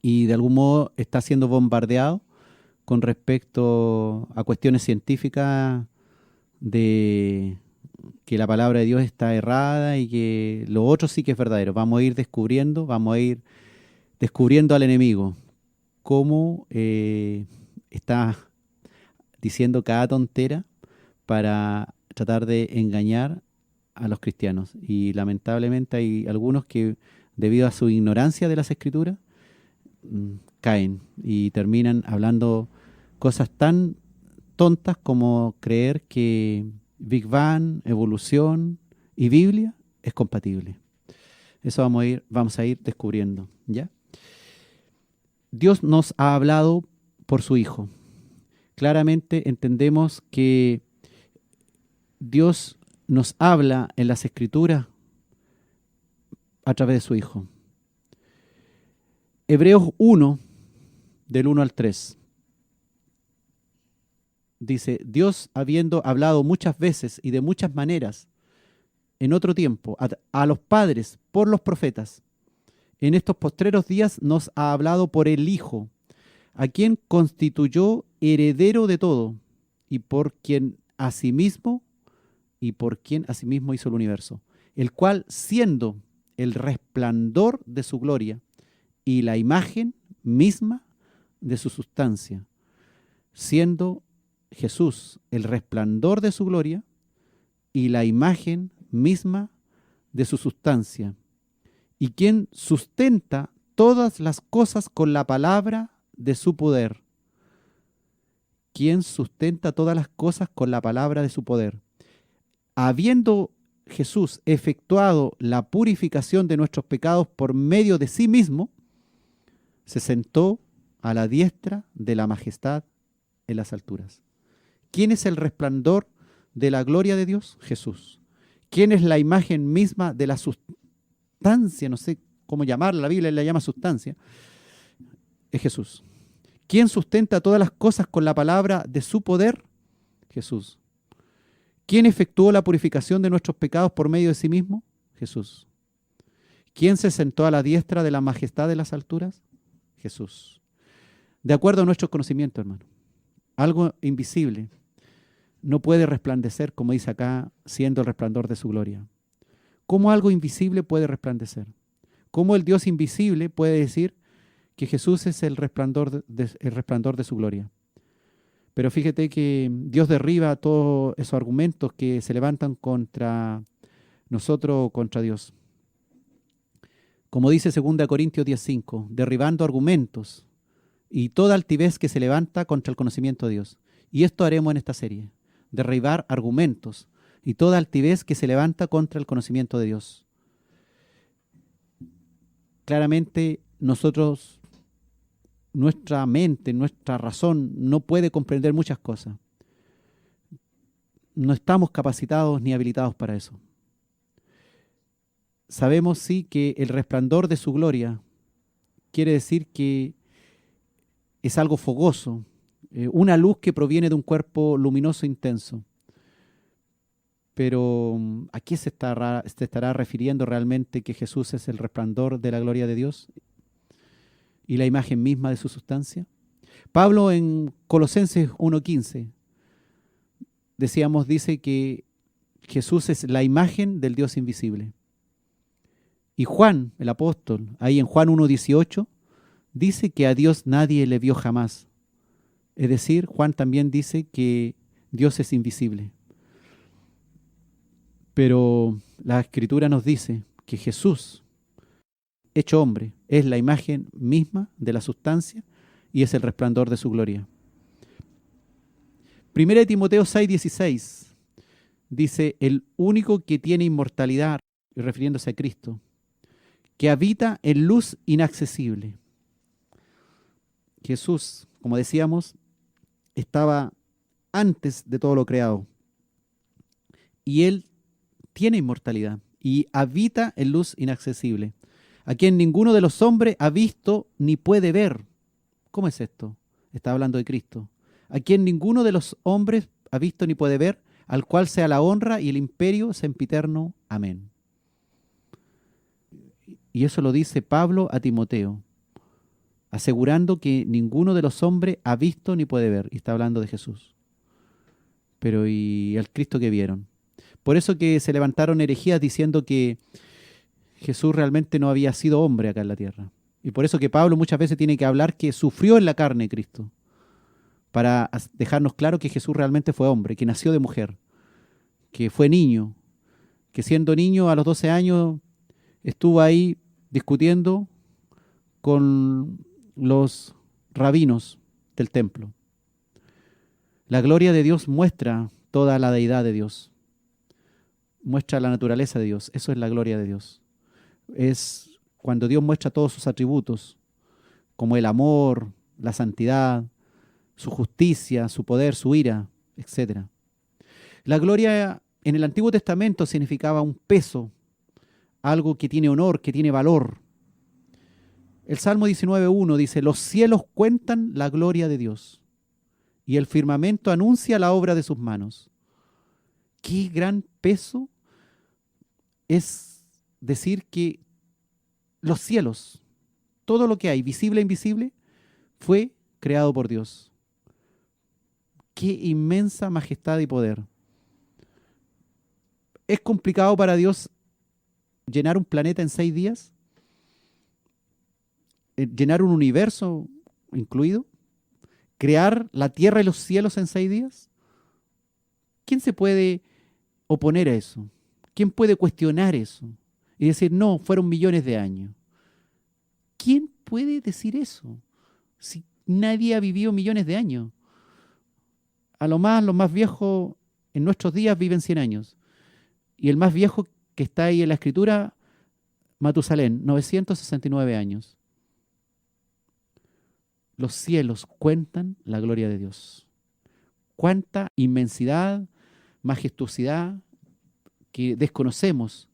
y de algún modo está siendo bombardeado con respecto a cuestiones científicas de que la palabra de Dios está errada y que lo otro sí que es verdadero. Vamos a ir descubriendo al enemigo, cómo está diciendo cada tontera para tratar de engañar a los cristianos. Y lamentablemente hay algunos que, debido a su ignorancia de las Escrituras, caen y terminan hablando cosas tan tontas como creer que Big Bang, evolución y Biblia es compatible. Eso vamos a ir descubriendo, ¿ya? Dios nos ha hablado por su Hijo. Claramente entendemos que Dios nos habla en las Escrituras a través de su Hijo. Hebreos 1, del 1 al 3. Dice, Dios, habiendo hablado muchas veces y de muchas maneras en otro tiempo a los padres por los profetas, en estos postreros días nos ha hablado por el Hijo, a quien constituyó heredero de todo y por quien asimismo hizo el universo, el cual, siendo el resplandor de su gloria y la imagen misma de su sustancia, siendo Jesús el resplandor de su gloria y la imagen misma de su sustancia, y quien sustenta todas las cosas con la palabra de su poder. Quien sustenta todas las cosas con la palabra de su poder. Habiendo Jesús efectuado la purificación de nuestros pecados por medio de sí mismo, se sentó a la diestra de la majestad en las alturas. ¿Quién es el resplandor de la gloria de Dios? Jesús. ¿Quién es la imagen misma de la sustancia? No sé cómo llamarla, la Biblia la llama sustancia. Es Jesús. ¿Quién sustenta todas las cosas con la palabra de su poder? Jesús. ¿Quién efectuó la purificación de nuestros pecados por medio de sí mismo? Jesús. ¿Quién se sentó a la diestra de la majestad de las alturas? Jesús. De acuerdo a nuestro conocimiento, hermano. Algo invisible no puede resplandecer, como dice acá, siendo el resplandor de su gloria. ¿Cómo algo invisible puede resplandecer? ¿Cómo el Dios invisible puede decir que Jesús es el resplandor de su gloria? Pero fíjate que Dios derriba todos esos argumentos que se levantan contra nosotros o contra Dios. Como dice 2 Corintios 10:5, derribando argumentos y toda altivez que se levanta contra el conocimiento de Dios. Y esto haremos en esta serie, derribar argumentos y toda altivez que se levanta contra el conocimiento de Dios. Claramente nosotros, nuestra mente, nuestra razón no puede comprender muchas cosas. No estamos capacitados ni habilitados para eso. Sabemos sí que el resplandor de su gloria quiere decir que es algo fogoso, una luz que proviene de un cuerpo luminoso intenso. Pero ¿a qué se estará refiriendo realmente que Jesús es el resplandor de la gloria de Dios y la imagen misma de su sustancia? Pablo en Colosenses 1:15 dice que Jesús es la imagen del Dios invisible. Y Juan, el apóstol, ahí en Juan 1:18, dice que a Dios nadie le vio jamás. Es decir, Juan también dice que Dios es invisible. Pero la Escritura nos dice que Jesús, hecho hombre, es la imagen misma de la sustancia y es el resplandor de su gloria. 1 Timoteo 6:16 dice, el único que tiene inmortalidad, refiriéndose a Cristo, que habita en luz inaccesible. Jesús, como decíamos, estaba antes de todo lo creado. Y Él tiene inmortalidad y habita en luz inaccesible, a quien ninguno de los hombres ha visto ni puede ver. ¿Cómo es esto? Está hablando de Cristo. A quien ninguno de los hombres ha visto ni puede ver, al cual sea la honra y el imperio sempiterno. Amén. Y eso lo dice Pablo a Timoteo, asegurando que ninguno de los hombres ha visto ni puede ver. Y está hablando de Jesús. Pero ¿y el Cristo que vieron? Por eso que se levantaron herejías diciendo que Jesús realmente no había sido hombre acá en la tierra. Y por eso que Pablo muchas veces tiene que hablar que sufrió en la carne Cristo, para dejarnos claro que Jesús realmente fue hombre, que nació de mujer, que fue niño, que siendo niño a los 12 años estuvo ahí discutiendo con los rabinos del templo. La gloria de Dios muestra toda la deidad de Dios. Muestra la naturaleza de Dios. Eso es la gloria de Dios. Es cuando Dios muestra todos sus atributos, como el amor, la santidad, su justicia, su poder, su ira, etc. La gloria en el Antiguo Testamento significaba un peso, algo que tiene honor, que tiene valor. El Salmo 19:1 dice, los cielos cuentan la gloria de Dios y el firmamento anuncia la obra de sus manos. Qué gran peso es decir que los cielos, todo lo que hay, visible e invisible, fue creado por Dios. Qué inmensa majestad y poder. ¿Es complicado para Dios llenar un planeta en 6 días? ¿Llenar un universo incluido? ¿Crear la tierra y los cielos en 6 días? ¿Quién se puede oponer a eso? ¿Quién puede cuestionar eso? Y decir, no, fueron millones de años. ¿Quién puede decir eso? Si nadie ha vivido millones de años. A lo más, los más viejos en nuestros días viven 100 años. Y el más viejo que está ahí en la Escritura, Matusalén, 969 años. Los cielos cuentan la gloria de Dios. Cuánta inmensidad, majestuosidad que desconocemos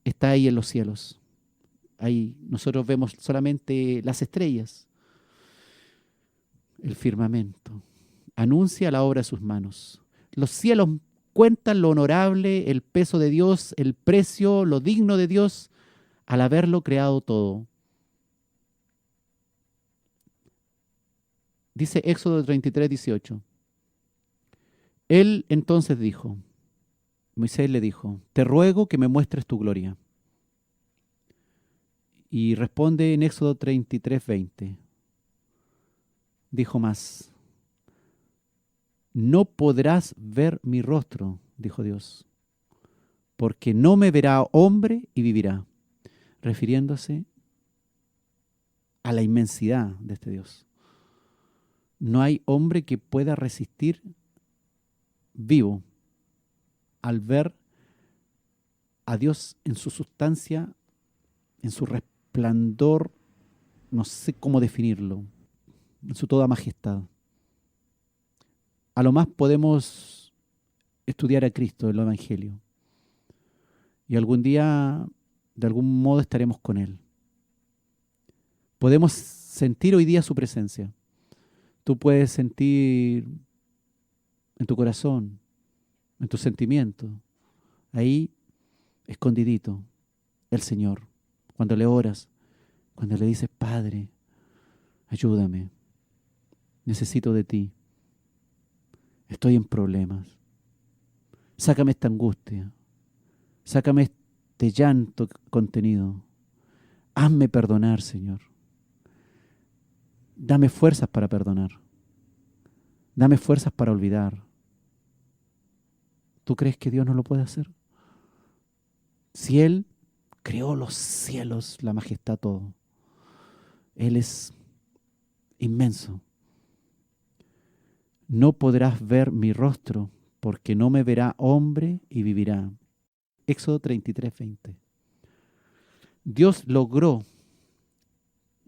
está ahí en los cielos. Ahí nosotros vemos solamente las estrellas. El firmamento anuncia la obra de sus manos. Los cielos cuentan lo honorable, el peso de Dios, el precio, lo digno de Dios al haberlo creado todo. Dice Éxodo 33:18. Él entonces dijo, Moisés le dijo, te ruego que me muestres tu gloria. Y responde en Éxodo 33:20. Dijo más, no podrás ver mi rostro, dijo Dios, porque no me verá hombre y vivirá, refiriéndose a la inmensidad de este Dios. No hay hombre que pueda resistir vivo al ver a Dios en su sustancia, en su resplandor, no sé cómo definirlo, en su toda majestad. A lo más podemos estudiar a Cristo en el Evangelio y algún día, de algún modo, estaremos con Él. Podemos sentir hoy día su presencia. Tú puedes sentir en tu corazón, en tus sentimientos, ahí escondidito, el Señor. Cuando le oras, cuando le dices, Padre, ayúdame, necesito de ti, estoy en problemas, sácame esta angustia, sácame este llanto contenido, hazme perdonar, Señor. Dame fuerzas para perdonar. Dame fuerzas para olvidar. ¿Tú crees que Dios no lo puede hacer? Si Él creó los cielos, la majestad, todo. Él es inmenso. No podrás ver mi rostro, porque no me verá hombre y vivirá. Éxodo 33:20. Dios logró,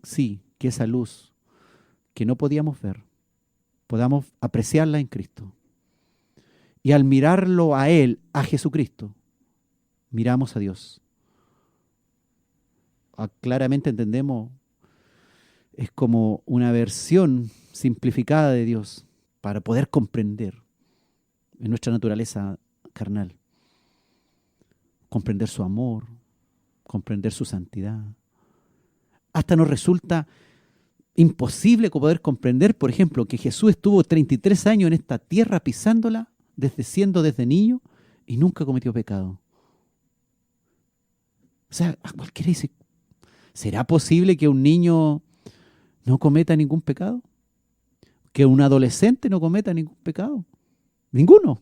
sí, que esa luz que no podíamos ver, podamos apreciarla en Cristo. Y al mirarlo a Él, a Jesucristo, miramos a Dios. Claramente entendemos, es como una versión simplificada de Dios para poder comprender en nuestra naturaleza carnal. Comprender su amor, comprender su santidad. Hasta nos resulta imposible poder comprender, por ejemplo, que Jesús estuvo 33 años en esta tierra pisándola, siendo desde niño, y nunca cometió pecado. O sea, a cualquiera dice, ¿será posible que un niño no cometa ningún pecado? ¿Que un adolescente no cometa ningún pecado? Ninguno.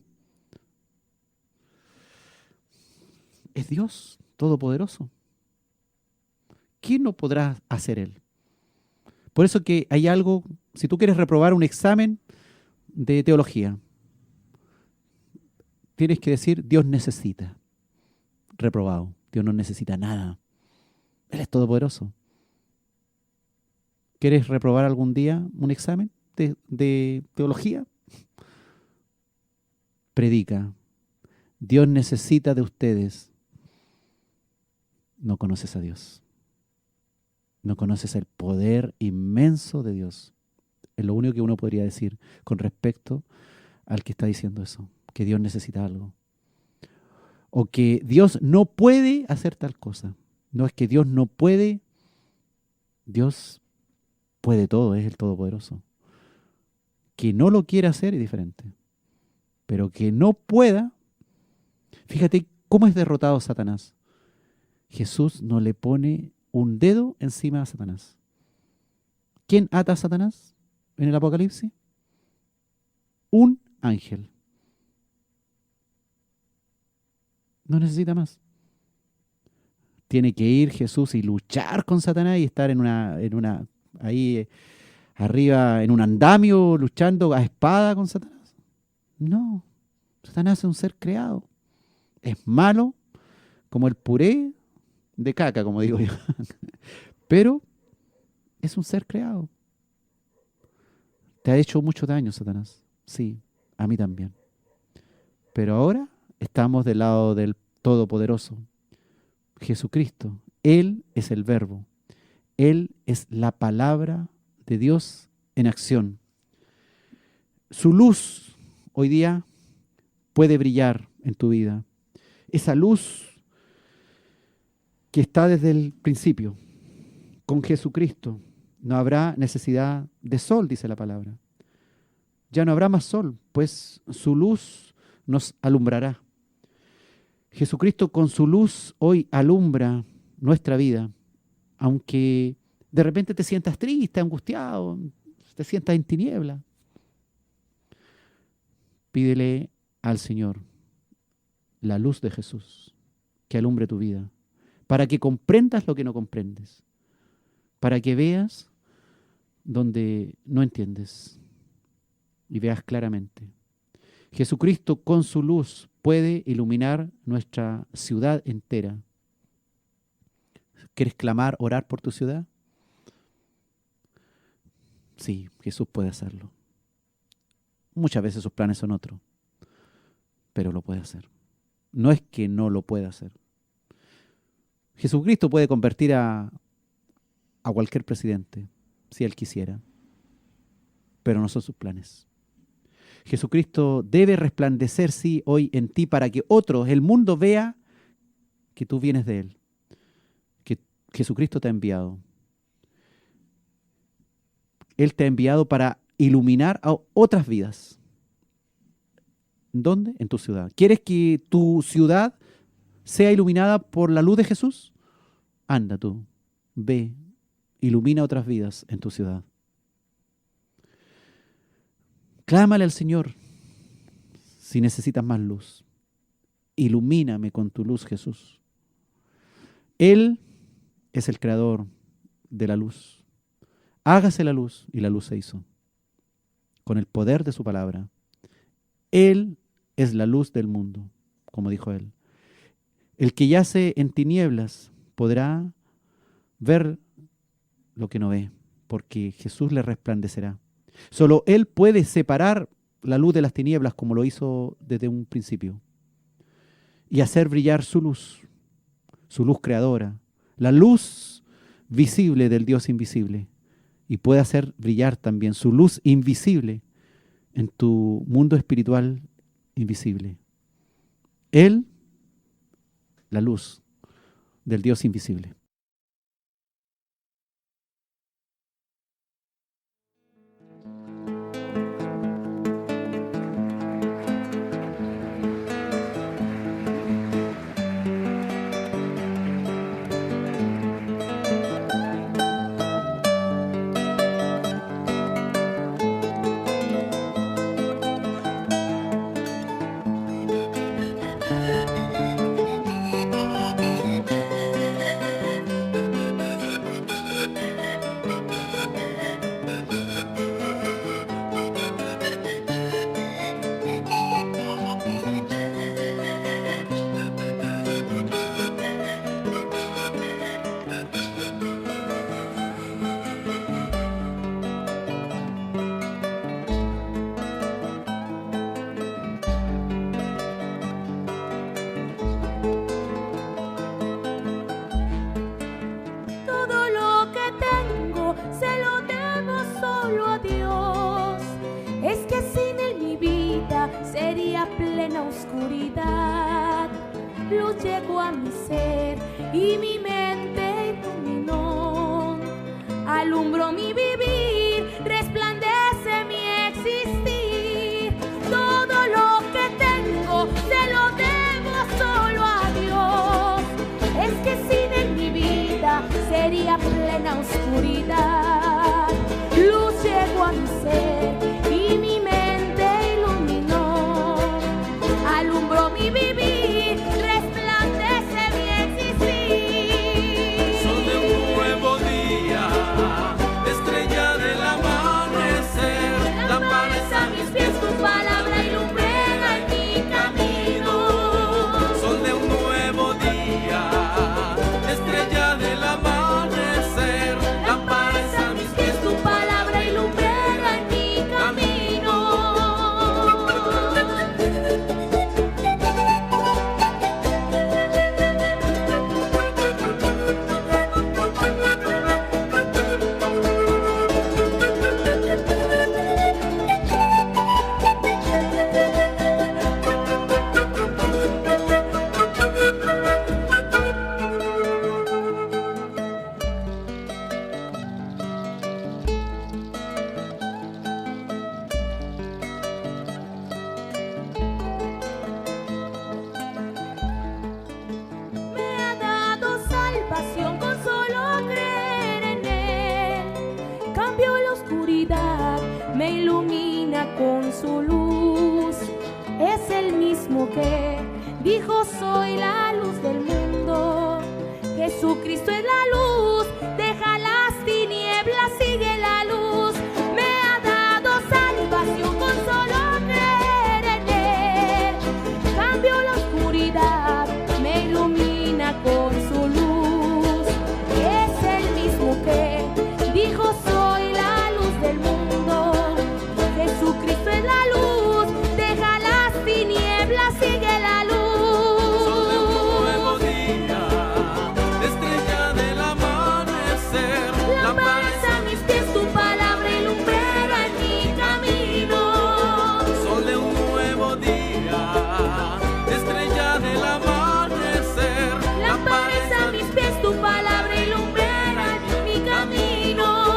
Es Dios Todopoderoso. ¿Qué no podrá hacer Él? Por eso que hay algo, si tú quieres reprobar un examen de teología, tienes que decir, Dios necesita. Reprobado. Dios no necesita nada. Él es todopoderoso. ¿Quieres reprobar algún día un examen de teología? Predica. Dios necesita de ustedes. No conoces a Dios. No conoces el poder inmenso de Dios. Es lo único que uno podría decir con respecto al que está diciendo eso, que Dios necesita algo. O que Dios no puede hacer tal cosa. No es que Dios no puede. Dios puede todo, es el Todopoderoso. Que no lo quiera hacer es diferente. Pero que no pueda. Fíjate cómo es derrotado Satanás. Jesús no le pone un dedo encima a Satanás. ¿Quién ata a Satanás en el Apocalipsis? Un ángel. No necesita más. Tiene que ir Jesús y luchar con Satanás y estar en una ahí arriba en un andamio luchando a espada con Satanás. No, Satanás es un ser creado. Es malo como el puré de caca, como digo yo. Pero es un ser creado. Te ha hecho mucho daño, Satanás. Sí, a mí también. Pero ahora estamos del lado del Todopoderoso, Jesucristo. Él es el Verbo. Él es la palabra de Dios en acción. Su luz hoy día puede brillar en tu vida. Esa luz que está desde el principio. Con Jesucristo no habrá necesidad de sol, dice la palabra. Ya no habrá más sol, pues su luz nos alumbrará. Jesucristo con su luz hoy alumbra nuestra vida, aunque de repente te sientas triste, angustiado, te sientas en tiniebla. Pídele al Señor la luz de Jesús que alumbre tu vida, para que comprendas lo que no comprendes, para que veas donde no entiendes y veas claramente. Jesucristo con su luz puede iluminar nuestra ciudad entera. ¿Quieres clamar, orar por tu ciudad? Sí, Jesús puede hacerlo. Muchas veces sus planes son otros, pero lo puede hacer. No es que no lo pueda hacer. Jesucristo puede convertir a cualquier presidente, si Él quisiera, pero no son sus planes. Jesucristo debe resplandecer, sí, hoy en ti para que otros, el mundo, vea que tú vienes de Él, que Jesucristo te ha enviado. Él te ha enviado para iluminar a otras vidas. ¿Dónde? En tu ciudad. ¿Quieres que tu ciudad sea iluminada por la luz de Jesús? Anda tú, ve, ilumina otras vidas en tu ciudad. Clámale al Señor si necesitas más luz. Ilumíname con tu luz, Jesús. Él es el creador de la luz. Hágase la luz, y la luz se hizo. Con el poder de su palabra. Él es la luz del mundo, como dijo Él. El que yace en tinieblas podrá ver lo que no ve, porque Jesús le resplandecerá. Solo Él puede separar la luz de las tinieblas, como lo hizo desde un principio, y hacer brillar su luz creadora, la luz visible del Dios invisible, y puede hacer brillar también su luz invisible en tu mundo espiritual invisible. Él, la luz del Dios invisible. mismo que dijo soy la luz del mundo. Jesucristo es la luz, deja las tinieblas, sigue la luz. Me ha dado salvación con solo creer en Él. Cambio la oscuridad, me ilumina con su luz. Es el mismo que dijo soy la luz del mundo. Jesucristo es la luz, deja las tinieblas, sigue la luz. Nuevo día, estrella del amanecer, Lámpara es a mis pies tu palabra y lumbrera en mi camino. sol de un nuevo día, estrella del amanecer, Lámpara es a mis pies tu palabra y lumbrera en mi camino.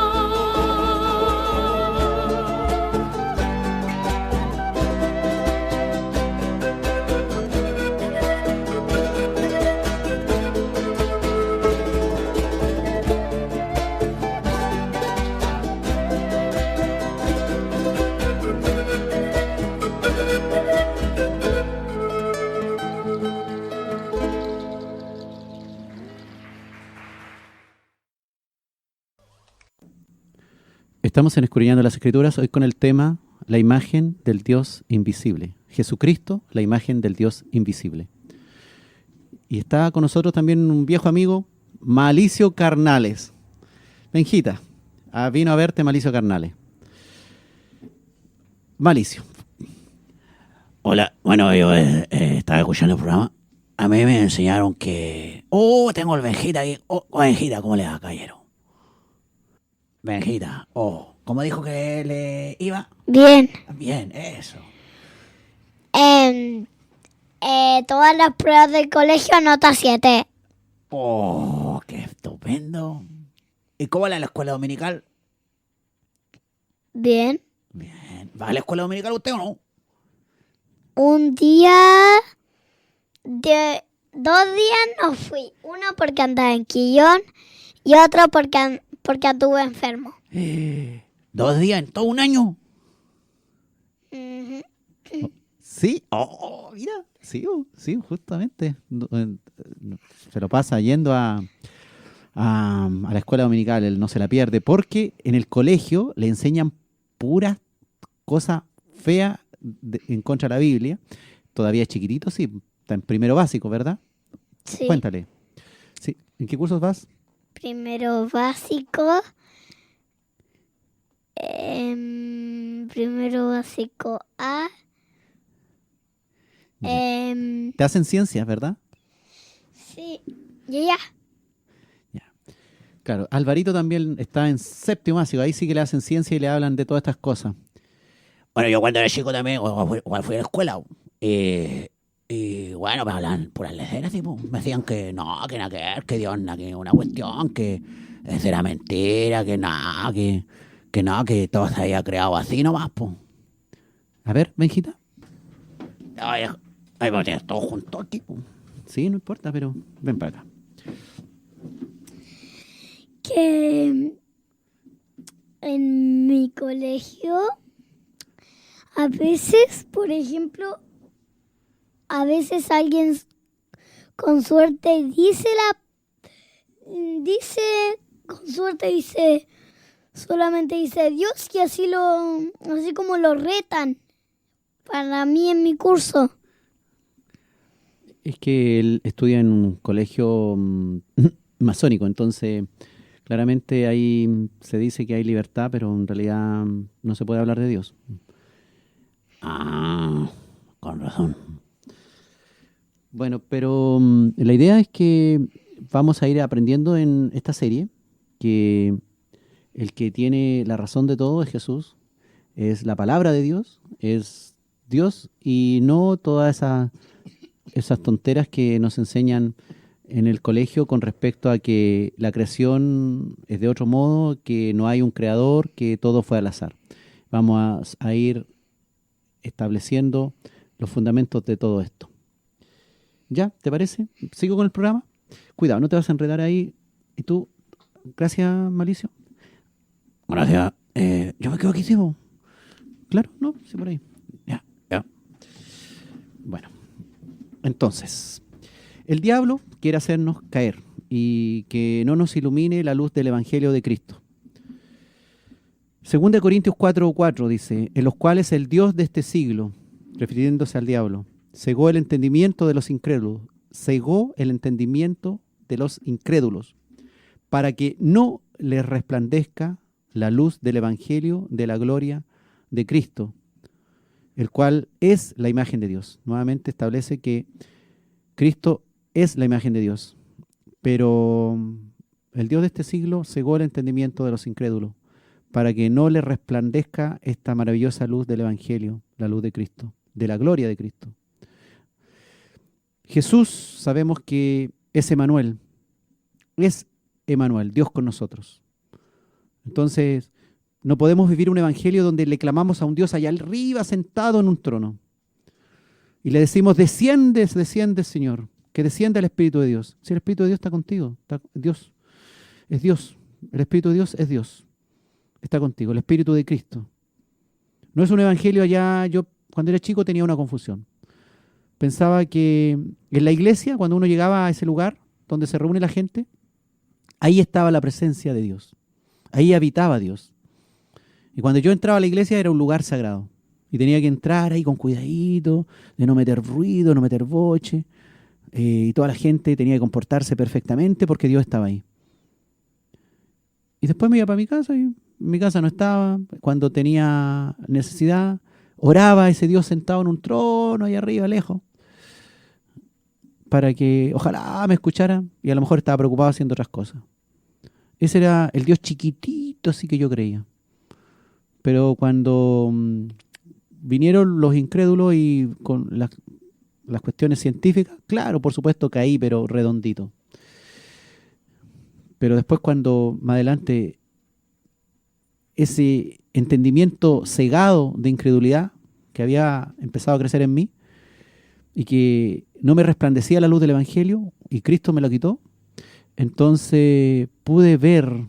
Estamos en Escudriñando las Escrituras, hoy con el tema la imagen del Dios invisible. Jesucristo, la imagen del Dios invisible. Y está con nosotros también un viejo amigo, Malicio Carnales. Benjita, vino a verte Malicio Carnales. Malicio. Hola, bueno, yo estaba escuchando el programa. A mí me enseñaron que... tengo el Benjita ahí. Benjita, ¿cómo le va, caballero? Benjita, ¿cómo dijo que le iba? Bien. Bien, eso. Todas las pruebas del colegio nota 7. Qué estupendo. ¿Y cómo va la escuela dominical? Bien. Bien. ¿Va a la escuela dominical usted o no? Un día... 2 días no fui. Uno porque andaba en Quillón y otro porque anduve enfermo. 2 días en todo un año. Ujú. Sí, mira, sí, justamente. Se lo pasa yendo a la escuela dominical, él no se la pierde, porque en el colegio le enseñan puras cosas feas en contra de la Biblia. Todavía es chiquitito, sí, está en primero básico, ¿verdad? Sí. Cuéntale. Sí. ¿En qué cursos vas? Primero básico. Primero básico A. Te hacen ciencias, ¿verdad? Sí. Y ya. Claro, Alvarito también está en séptimo básico, ahí sí que le hacen ciencia y le hablan de todas estas cosas. Bueno, yo cuando era chico también, igual fui a la escuela. Y bueno, me hablan puras leceras, tipo. Me decían que no, que nada que ver, que Dios, nada, que una cuestión, que eso era mentira, que nada, que no, que todo se había creado así nomás, pues. A ver, Benjita. Ay, me tienes todo junto aquí, po. Sí, no importa, pero ven para acá. Que en mi colegio a veces, por ejemplo, a veces alguien con suerte dice solamente dice Dios y así como lo retan para mí en mi curso. Es que él estudia en un colegio masónico, entonces claramente ahí se dice que hay libertad, pero en realidad no se puede hablar de Dios. Con razón. Bueno, pero la idea es que vamos a ir aprendiendo en esta serie que el que tiene la razón de todo es Jesús, es la palabra de Dios, es Dios y no todas esas tonteras que nos enseñan en el colegio con respecto a que la creación es de otro modo, que no hay un creador, que todo fue al azar. Vamos a ir estableciendo los fundamentos de todo esto. ¿Ya? ¿Te parece? ¿Sigo con el programa? Cuidado, no te vas a enredar ahí. ¿Y tú? Gracias, Malicio. Gracias. Yo me quedo aquí, ¿sí? Claro, no, sí, por ahí. Ya. Bueno. Entonces, el diablo quiere hacernos caer y que no nos ilumine la luz del Evangelio de Cristo. 2 Corintios 4:4 dice, en los cuales el Dios de este siglo, refiriéndose al diablo, cegó el entendimiento de los incrédulos, para que no les resplandezca la luz del Evangelio de la gloria de Cristo, el cual es la imagen de Dios. Nuevamente establece que Cristo es la imagen de Dios, pero el Dios de este siglo cegó el entendimiento de los incrédulos, para que no les resplandezca esta maravillosa luz del Evangelio, la luz de Cristo, de la gloria de Cristo. Jesús sabemos que es Emanuel, Dios con nosotros. Entonces, no podemos vivir un evangelio donde le clamamos a un Dios allá arriba sentado en un trono y le decimos, desciende, Señor, que descienda el Espíritu de Dios. Si el Espíritu de Dios está contigo, Dios es Dios, el Espíritu de Dios es Dios, está contigo, el Espíritu de Cristo. No es un evangelio allá, yo cuando era chico tenía una confusión. Pensaba que en la iglesia, cuando uno llegaba a ese lugar donde se reúne la gente, ahí estaba la presencia de Dios, ahí habitaba Dios. Y cuando yo entraba a la iglesia era un lugar sagrado. Y tenía que entrar ahí con cuidadito, de no meter ruido, no meter boche. Y toda la gente tenía que comportarse perfectamente porque Dios estaba ahí. Y después me iba para mi casa y mi casa no estaba. Cuando tenía necesidad, oraba a ese Dios sentado en un trono ahí arriba, lejos, para que ojalá me escuchara, y a lo mejor estaba preocupado haciendo otras cosas. Ese era el Dios chiquitito así que yo creía. Pero cuando vinieron los incrédulos y con las cuestiones científicas, claro, por supuesto caí, pero redondito. Pero después cuando más adelante ese entendimiento cegado de incredulidad que había empezado a crecer en mí y que no me resplandecía la luz del Evangelio y Cristo me lo quitó, entonces pude ver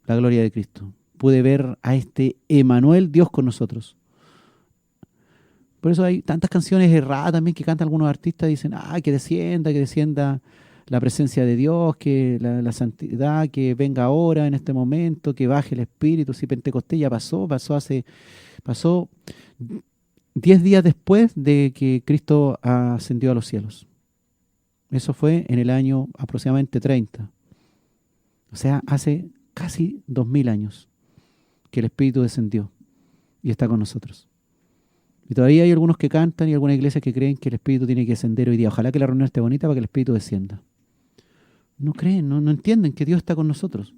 la gloria de Cristo. Pude ver a este Emanuel, Dios con nosotros. Por eso hay tantas canciones erradas también que cantan algunos artistas, dicen, que descienda la presencia de Dios, que la santidad, que venga ahora en este momento, que baje el Espíritu. Si Pentecostés ya pasó 10 días después de que Cristo ascendió a los cielos. Eso fue en el año aproximadamente 30. O sea, hace casi 2000 años que el Espíritu descendió y está con nosotros. Y todavía hay algunos que cantan y algunas iglesias que creen que el Espíritu tiene que descender hoy día. Ojalá que la reunión esté bonita para que el Espíritu descienda. No creen, no entienden que Dios está con nosotros.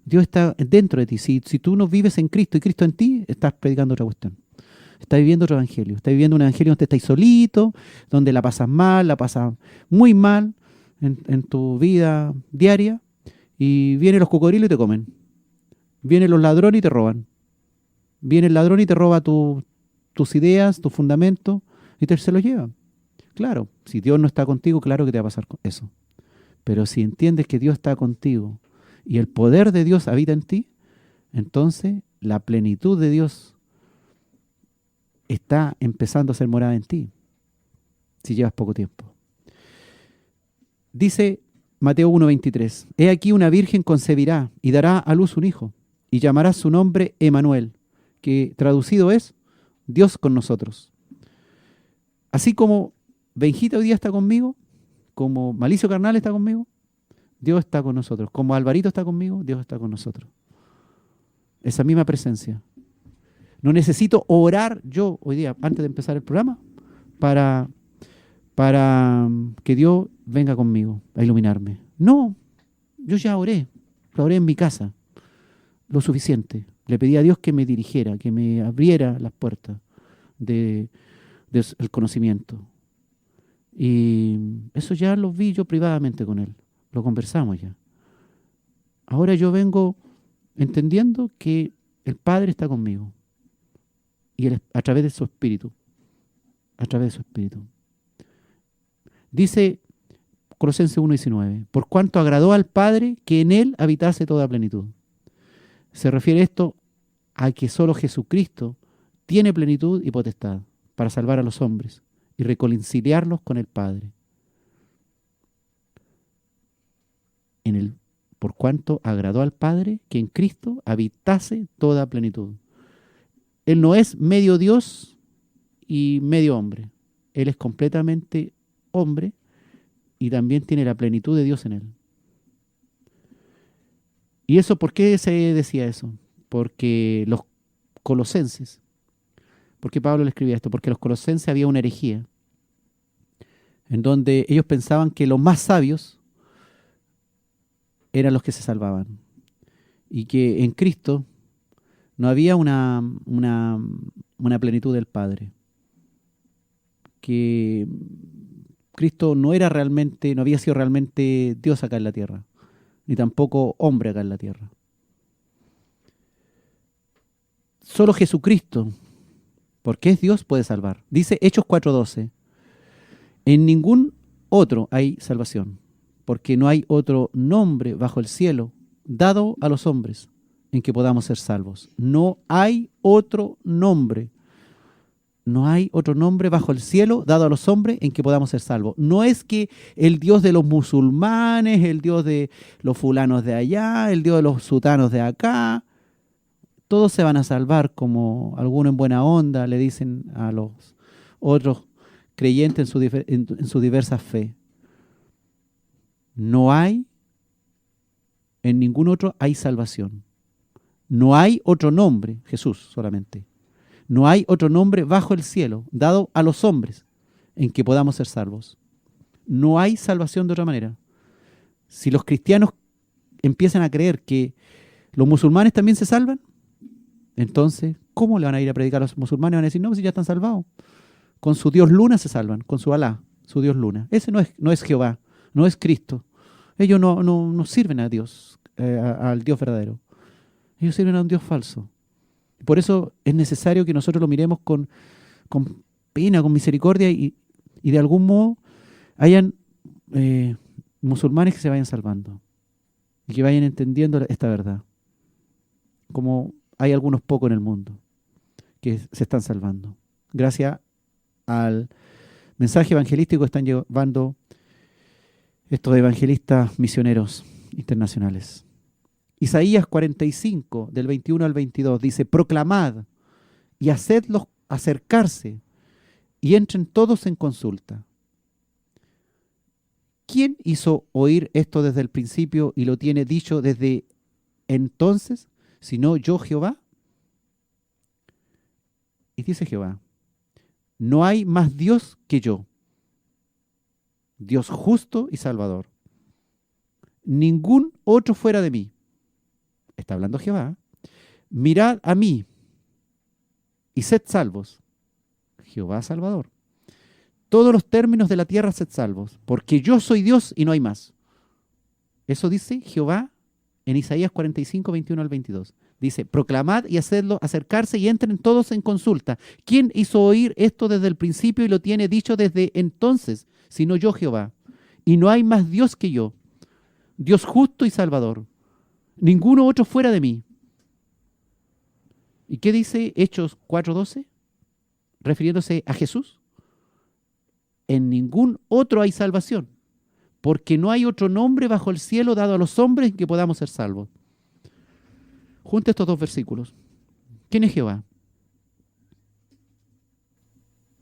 Dios está dentro de ti. Si tú no vives en Cristo y Cristo en ti, estás predicando otra cuestión. Estás viviendo otro evangelio. Estás viviendo un evangelio donde estás solito, donde la pasas mal, la pasas muy mal en tu vida diaria, y vienen los cocodrilos y te comen. Vienen los ladrones y te roban. Viene el ladrón y te roba tus ideas, tus fundamentos, y se los lleva. Claro, si Dios no está contigo, claro que te va a pasar eso. Pero si entiendes que Dios está contigo y el poder de Dios habita en ti, entonces la plenitud de Dios está empezando a ser morada en ti, si llevas poco tiempo. Dice Mateo 1:23, he aquí una virgen concebirá y dará a luz un hijo, y llamará su nombre Emanuel, que traducido es Dios con nosotros. Así como Benjita hoy día está conmigo, como Malicio Carnal está conmigo, Dios está con nosotros. Como Alvarito está conmigo, Dios está con nosotros. Esa misma presencia. No necesito orar yo hoy día, antes de empezar el programa, para que Dios venga conmigo a iluminarme. No, yo ya oré. Lo oré en mi casa. Lo suficiente. Le pedí a Dios que me dirigiera, que me abriera las puertas del conocimiento. Y eso ya lo vi yo privadamente con Él. Lo conversamos ya. Ahora yo vengo entendiendo que el Padre está conmigo. Y a través de su Espíritu. A través de su Espíritu. Dice Colosenses 1:19, por cuanto agradó al Padre que en Él habitase toda plenitud. Se refiere esto a que solo Jesucristo tiene plenitud y potestad para salvar a los hombres y reconciliarlos con el Padre. Por cuanto agradó al Padre que en Cristo habitase toda plenitud. Él no es medio Dios y medio hombre. Él es completamente hombre y también tiene la plenitud de Dios en él. ¿Y eso por qué se decía eso? Porque los colosenses, ¿por qué Pablo le escribía esto? Porque los colosenses había una herejía en donde ellos pensaban que los más sabios eran los que se salvaban y que en Cristo no había una plenitud del Padre, que Cristo no había sido realmente Dios acá en la tierra, ni tampoco hombre acá en la tierra. Solo Jesucristo, porque es Dios, puede salvar. Dice Hechos 4:12, en ningún otro hay salvación, porque no hay otro nombre bajo el cielo dado a los hombres en que podamos ser salvos. No hay otro nombre. No hay otro nombre bajo el cielo dado a los hombres en que podamos ser salvos. No es que el Dios de los musulmanes, el Dios de los fulanos de allá, el Dios de los sutanos de acá, todos se van a salvar, como algunos en buena onda le dicen a los otros creyentes en su diversa fe. No hay, en ningún otro hay salvación. No hay otro nombre, Jesús solamente. No hay otro nombre bajo el cielo dado a los hombres en que podamos ser salvos. No hay salvación de otra manera. Si los cristianos empiezan a creer que los musulmanes también se salvan, entonces, ¿cómo le van a ir a predicar a los musulmanes? Van a decir, no, si ya están salvados. Con su Dios Luna se salvan, con su Alá, su Dios Luna. Ese no es Jehová, no es Cristo. Ellos no sirven a Dios, al Dios verdadero. Ellos sirven a un Dios falso. Por eso es necesario que nosotros lo miremos con pena, con misericordia y de algún modo hayan musulmanes que se vayan salvando y que vayan entendiendo esta verdad. Como hay algunos pocos en el mundo que se están salvando. Gracias al mensaje evangelístico están llevando estos evangelistas misioneros internacionales. Isaías 45, del 21 al 22, dice, proclamad y hacedlos acercarse y entren todos en consulta. ¿Quién hizo oír esto desde el principio y lo tiene dicho desde entonces, sino yo, Jehová? Y dice Jehová, no hay más Dios que yo, Dios justo y salvador. Ningún otro fuera de mí. Está hablando Jehová. Mirad a mí y sed salvos. Jehová Salvador. Todos los términos de la tierra sed salvos, porque yo soy Dios y no hay más. Eso dice Jehová en Isaías 45, 21 al 22. Dice, proclamad y hacedlo acercarse y entren todos en consulta. ¿Quién hizo oír esto desde el principio y lo tiene dicho desde entonces? Sino yo, Jehová. Y no hay más Dios que yo, Dios justo y salvador. Ninguno otro fuera de mí. ¿Y qué dice Hechos 4:12? Refiriéndose a Jesús. En ningún otro hay salvación, porque no hay otro nombre bajo el cielo dado a los hombres en que podamos ser salvos. Junta estos dos versículos. ¿Quién es Jehová?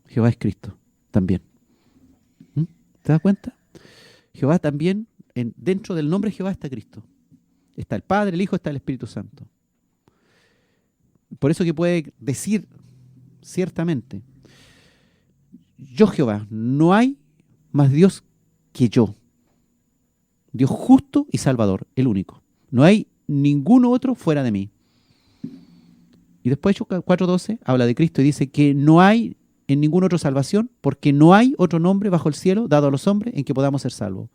Jehová es Cristo, también. ¿Te das cuenta? Jehová también, dentro del nombre Jehová está Cristo. Está el Padre, el Hijo, está el Espíritu Santo. Por eso que puede decir ciertamente, yo Jehová, no hay más Dios que yo. Dios justo y salvador, el único. No hay ningún otro fuera de mí. Y después Hechos 4:12 habla de Cristo y dice que no hay en ningún otro salvación, porque no hay otro nombre bajo el cielo dado a los hombres en que podamos ser salvos.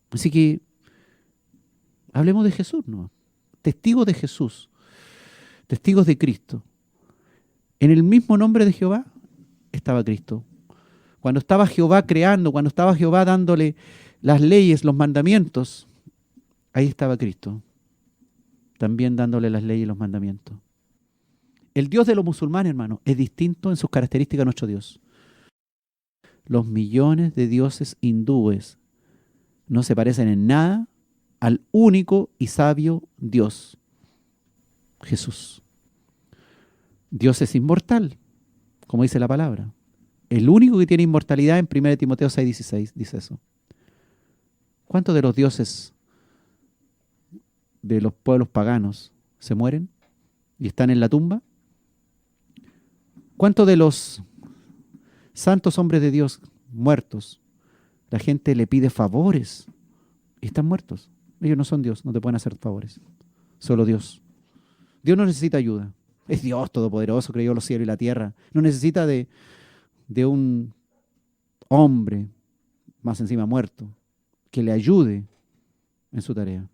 Así que hablemos de Jesús, ¿no? Testigos de Jesús, testigos de Cristo. En el mismo nombre de Jehová estaba Cristo. Cuando estaba Jehová creando, cuando estaba Jehová dándole las leyes, los mandamientos, ahí estaba Cristo, también dándole las leyes y los mandamientos. El Dios de los musulmanes, hermano, es distinto en sus características a nuestro Dios. los millones de dioses hindúes no se parecen en nada al único y sabio Dios, Jesús. Dios es inmortal, como dice la palabra. El único que tiene inmortalidad en 1 Timoteo 6:16 dice eso. ¿Cuántos de los dioses de los pueblos paganos se mueren y están en la tumba? ¿Cuántos de los santos hombres de Dios muertos, la gente le pide favores y están muertos? Ellos no son Dios, no te pueden hacer favores. Solo Dios. Dios no necesita ayuda. Es Dios todopoderoso, creó los cielos y la tierra. No necesita de un hombre, más encima muerto, que le ayude en su tarea.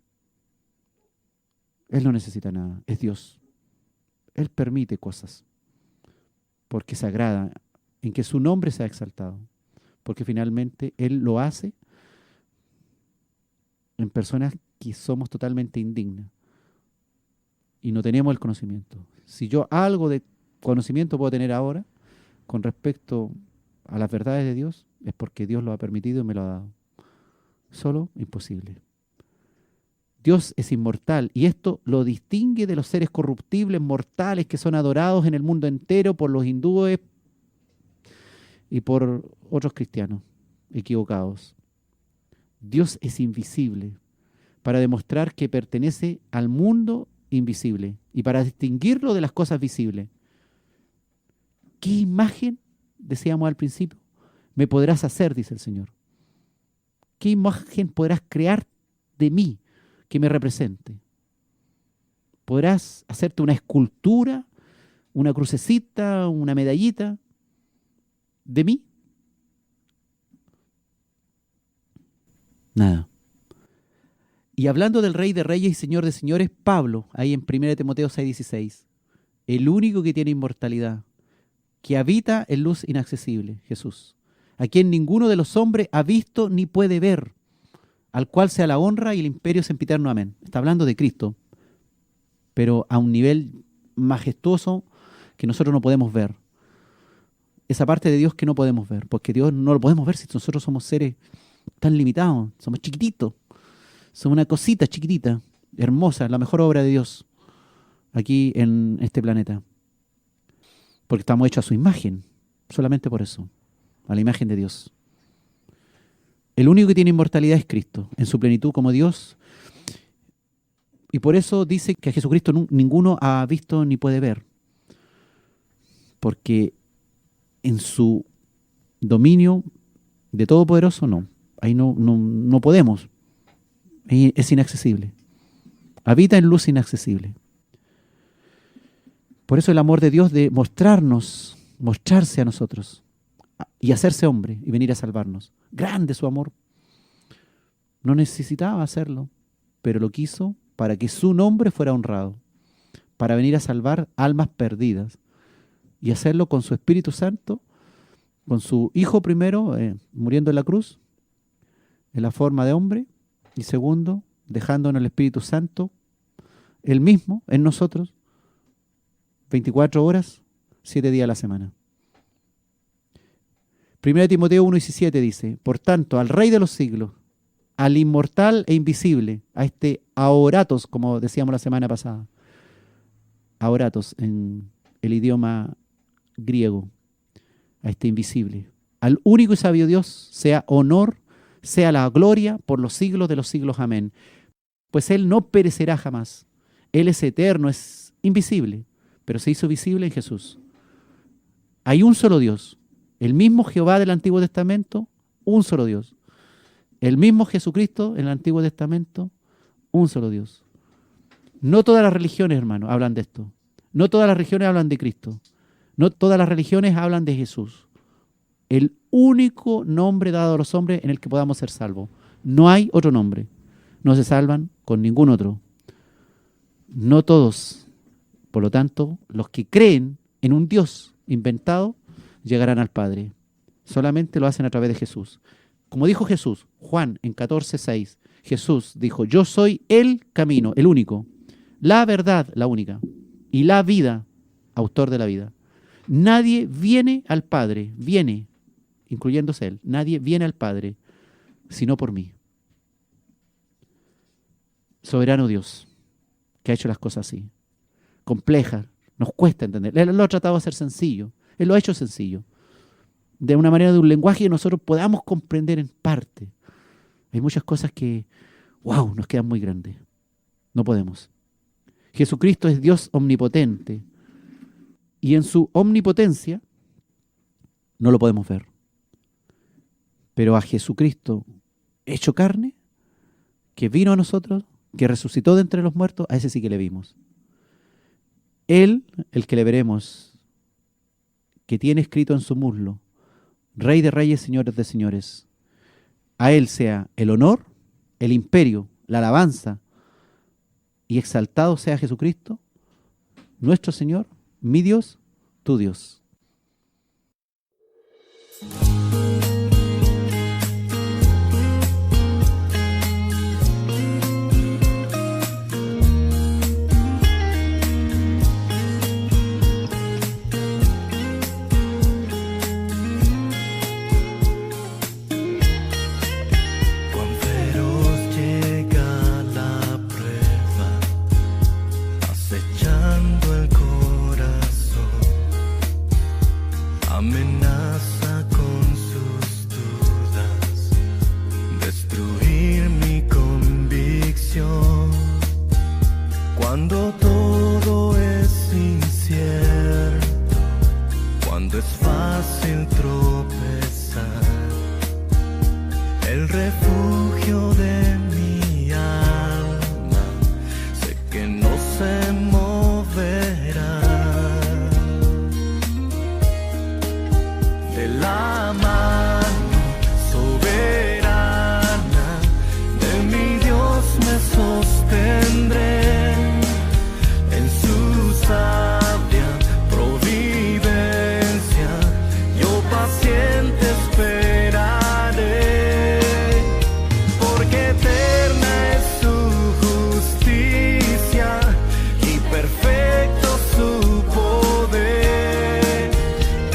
Él no necesita nada, es Dios. Él permite cosas porque se agrada en que su nombre sea exaltado, porque finalmente Él lo hace en personas que somos totalmente indignas y no tenemos el conocimiento. Si yo algo de conocimiento puedo tener ahora con respecto a las verdades de Dios, es porque Dios lo ha permitido y me lo ha dado. Solo imposible. Dios es inmortal y esto lo distingue de los seres corruptibles, mortales, que son adorados en el mundo entero por los hindúes y por otros cristianos equivocados. Dios es invisible para demostrar que pertenece al mundo invisible y para distinguirlo de las cosas visibles. ¿Qué imagen, decíamos al principio, me podrás hacer, dice el Señor? ¿Qué imagen podrás crear de mí que me represente? ¿Podrás hacerte una escultura, una crucecita, una medallita de mí? Nada. Y hablando del Rey de Reyes y Señor de Señores, Pablo, ahí en 1 Timoteo 6:16, el único que tiene inmortalidad, que habita en luz inaccesible, Jesús, a quien ninguno de los hombres ha visto ni puede ver, al cual sea la honra y el imperio sempiterno. Amén. Está hablando de Cristo, pero a un nivel majestuoso que nosotros no podemos ver. Esa parte de Dios que no podemos ver, porque Dios no lo podemos ver si nosotros somos seres tan limitados, somos chiquititos, somos una cosita chiquitita, hermosa, la mejor obra de Dios aquí en este planeta. Porque estamos hechos a su imagen, solamente por eso, a la imagen de Dios. El único que tiene inmortalidad es Cristo, en su plenitud como Dios. Y por eso dice que a Jesucristo ninguno ha visto ni puede ver. Porque en su dominio de Todopoderoso no. Ahí no podemos. Es inaccesible. Habita en luz inaccesible. Por eso el amor de Dios de mostrarse a nosotros y hacerse hombre y venir a salvarnos. Grande su amor. No necesitaba hacerlo, pero lo quiso para que su nombre fuera honrado, para venir a salvar almas perdidas y hacerlo con su Espíritu Santo, con su Hijo primero, muriendo en la cruz, en la forma de hombre, y segundo, dejándonos el Espíritu Santo, Él mismo, en nosotros, 24 horas, 7 días a la semana. 1 Timoteo 1:17 dice, por tanto, al Rey de los siglos, al inmortal e invisible, a este aoratos, como decíamos la semana pasada, aoratos en el idioma griego, a este invisible, al único y sabio Dios, sea honor, sea la gloria por los siglos de los siglos. Amén. Pues Él no perecerá jamás. Él es eterno, es invisible, pero se hizo visible en Jesús. Hay un solo Dios. El mismo Jehová del Antiguo Testamento, un solo Dios. El mismo Jesucristo en el Antiguo Testamento, un solo Dios. No todas las religiones, hermano, hablan de esto. No todas las religiones hablan de Cristo. No todas las religiones hablan de Jesús. El único nombre dado a los hombres en el que podamos ser salvos. No hay otro nombre. No se salvan con ningún otro. No todos. Por lo tanto, los que creen en un Dios inventado llegarán al Padre. Solamente lo hacen a través de Jesús. Como dijo Jesús, Juan en 14:6, Jesús dijo, yo soy el camino, el único, la verdad, la única, y la vida, autor de la vida. Nadie viene al Padre, viene incluyéndose él, nadie viene al Padre sino por mí. Soberano Dios, que ha hecho las cosas así, complejas, nos cuesta entender. Él lo ha tratado de hacer sencillo, Él lo ha hecho sencillo, de una manera, de un lenguaje que nosotros podamos comprender en parte. Hay muchas cosas que, wow, nos quedan muy grandes. No podemos. Jesucristo es Dios omnipotente, y en su omnipotencia no lo podemos ver. Pero a Jesucristo hecho carne, que vino a nosotros, que resucitó de entre los muertos, a ese sí que le vimos. Él, el que le veremos, que tiene escrito en su muslo, Rey de reyes, Señores de señores. A Él sea el honor, el imperio, la alabanza, y exaltado sea Jesucristo, nuestro Señor, mi Dios, tu Dios. Cuán feroz llega la prueba, acechando el corazón, amenaza con sus dudas, destruir mi convicción. Cuando todo es incierto, cuando es fácil tropezar, el refugio de mi alma, sé que no se moverá. De la mano soberana de mi Dios me sostendré, en su sabia providencia yo paciente esperaré, porque eterna es su justicia y perfecto su poder.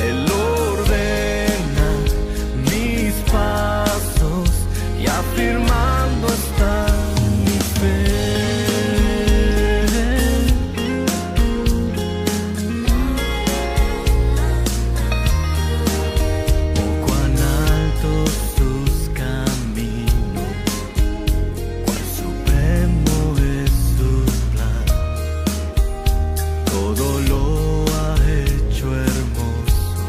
Él ordena mis pasos y afirmando está mi fe. Oh, cuán altos sus caminos, cuán supremo es su plan. Todo lo ha hecho hermoso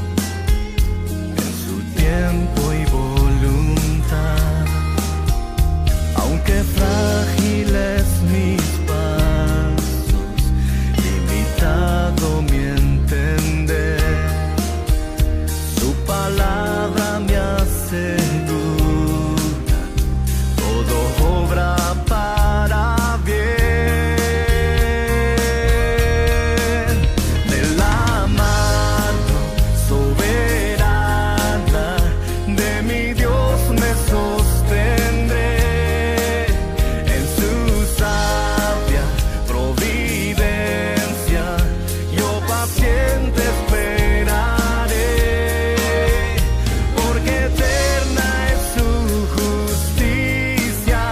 en su tiempo y voluntad. Aunque frágiles mis pasos, limitado mi entender, su palabra me asegura, todo obra para bien. De la mano soberana de mi Dios me sostendré, en su sabia providencia yo paciente esperaré, porque eterna es su justicia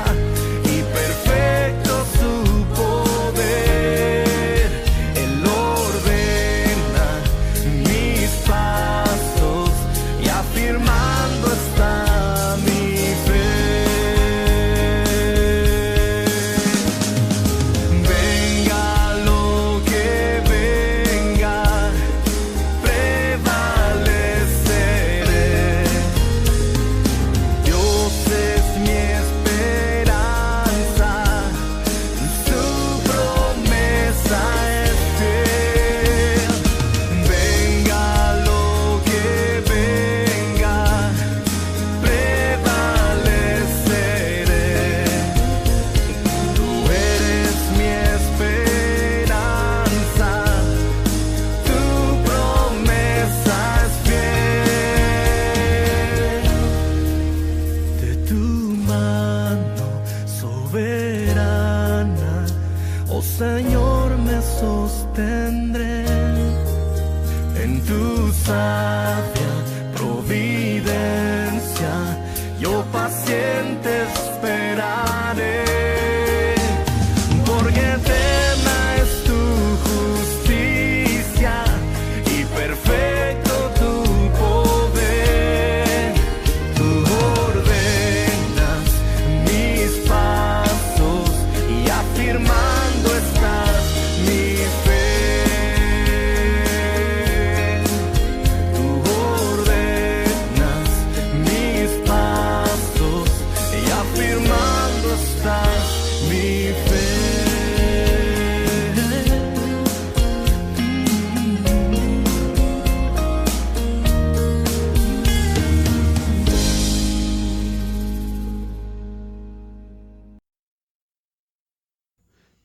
y perfecto su poder. Él ordena mis pasos y afirmando está mi fe. Venga lo que venga, prevaleceré. Dios es mi esperanza, su promesa es fiel. Venga lo que venga, prevaleceré. Tú eres mi esperanza, tu promesa es fiel. De tu mano soberana, oh Señor, me sostendré, en tu sabia providencia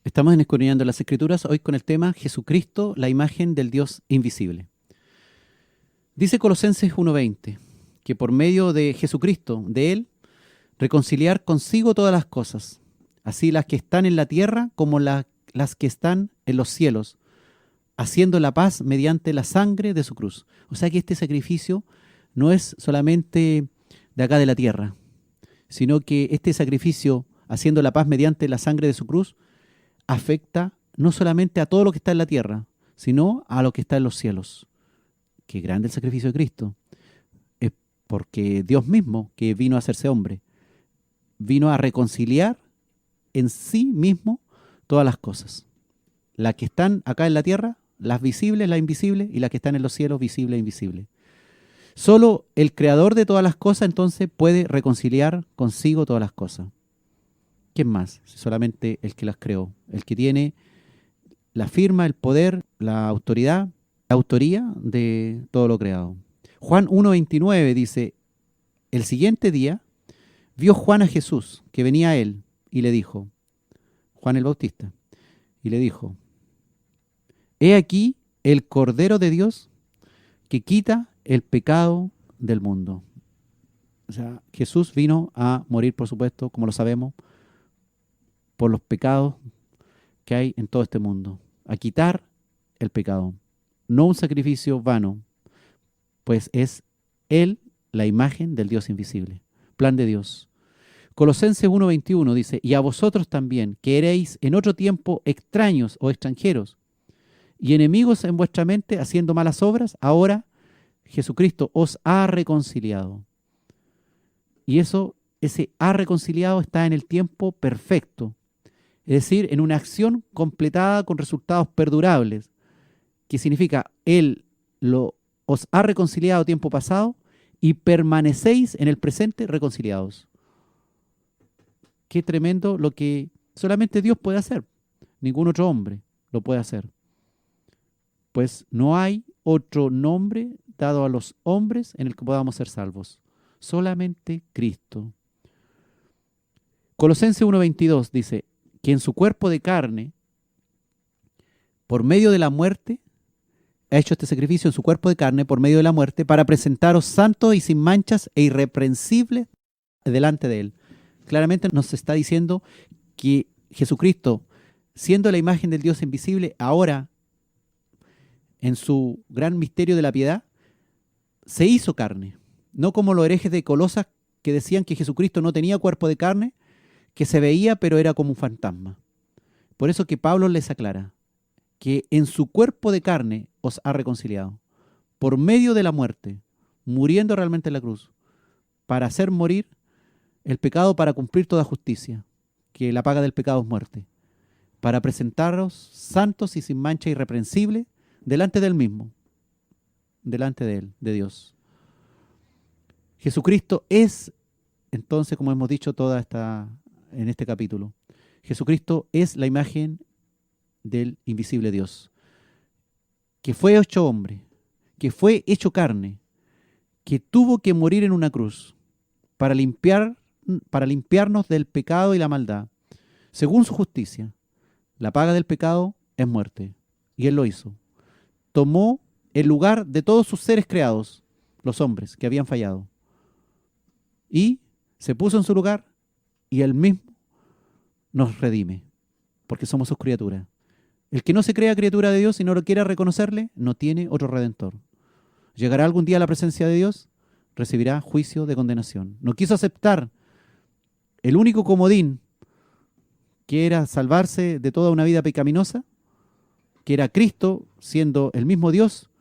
Estamos en Escudriñando las Escrituras, hoy con el tema Jesucristo, la imagen del Dios invisible. Dice Colosenses 1:20, que por medio de Jesucristo, de Él, reconciliar consigo todas las cosas, así las que están en la tierra como las que están en los cielos, haciendo la paz mediante la sangre de su cruz. O sea que este sacrificio no es solamente de acá de la tierra, sino que este sacrificio, haciendo la paz mediante la sangre de su cruz, afecta no solamente a todo lo que está en la tierra, sino a lo que está en los cielos. Qué grande el sacrificio de Cristo. Es porque Dios mismo, que vino a hacerse hombre, vino a reconciliar en sí mismo todas las cosas. Las que están acá en la tierra, las visibles, las invisibles, y las que están en los cielos, visibles e invisibles. Solo el creador de todas las cosas entonces puede reconciliar consigo todas las cosas. ¿Quién más? Solamente el que las creó, el que tiene la firma, el poder, la autoridad, la autoría de todo lo creado. Juan 1:29 dice, el siguiente día vio Juan a Jesús, que venía a él, y le dijo, Juan el Bautista, y le dijo, he aquí el Cordero de Dios que quita el pecado del mundo. O sea, Jesús vino a morir, por supuesto, como lo sabemos, por los pecados que hay en todo este mundo, a quitar el pecado. No un sacrificio vano, pues es Él la imagen del Dios invisible, plan de Dios. Colosenses 1:21 dice, y a vosotros también, que eréis en otro tiempo extraños o extranjeros, y enemigos en vuestra mente, haciendo malas obras, ahora Jesucristo os ha reconciliado. Y ese ha reconciliado está en el tiempo perfecto, es decir, en una acción completada con resultados perdurables, que significa, Él os ha reconciliado tiempo pasado y permanecéis en el presente reconciliados. Qué tremendo lo que solamente Dios puede hacer. Ningún otro hombre lo puede hacer. Pues no hay otro nombre dado a los hombres en el que podamos ser salvos. Solamente Cristo. Colosenses 1:22 dice que en su cuerpo de carne, por medio de la muerte, ha hecho este sacrificio en su cuerpo de carne, por medio de la muerte, para presentaros santos y sin manchas e irreprensibles delante de Él. Claramente nos está diciendo que Jesucristo, siendo la imagen del Dios invisible, ahora, en su gran misterio de la piedad, se hizo carne. No como los herejes de Colosas que decían que Jesucristo no tenía cuerpo de carne, que se veía pero era como un fantasma. Por eso que Pablo les aclara que en su cuerpo de carne os ha reconciliado, por medio de la muerte, muriendo realmente en la cruz, para hacer morir el pecado, para cumplir toda justicia, que la paga del pecado es muerte, para presentaros santos y sin mancha irreprensible delante del mismo, delante de Él, de Dios. Jesucristo es, entonces, como hemos dicho en este capítulo, Jesucristo es la imagen del invisible Dios, que fue hecho hombre, que fue hecho carne, que tuvo que morir en una cruz para limpiarnos del pecado y la maldad, según su justicia. La paga del pecado es muerte, y Él lo hizo. Tomó el lugar de todos sus seres creados, los hombres que habían fallado, y se puso en su lugar, y Él mismo nos redime, porque somos sus criaturas. El que no se crea criatura de Dios y no lo quiera reconocerle, no tiene otro redentor. Llegará algún día a la presencia de Dios, recibirá juicio de condenación. No quiso aceptar el único comodín que era salvarse de toda una vida pecaminosa, que era Cristo, siendo el mismo Dios.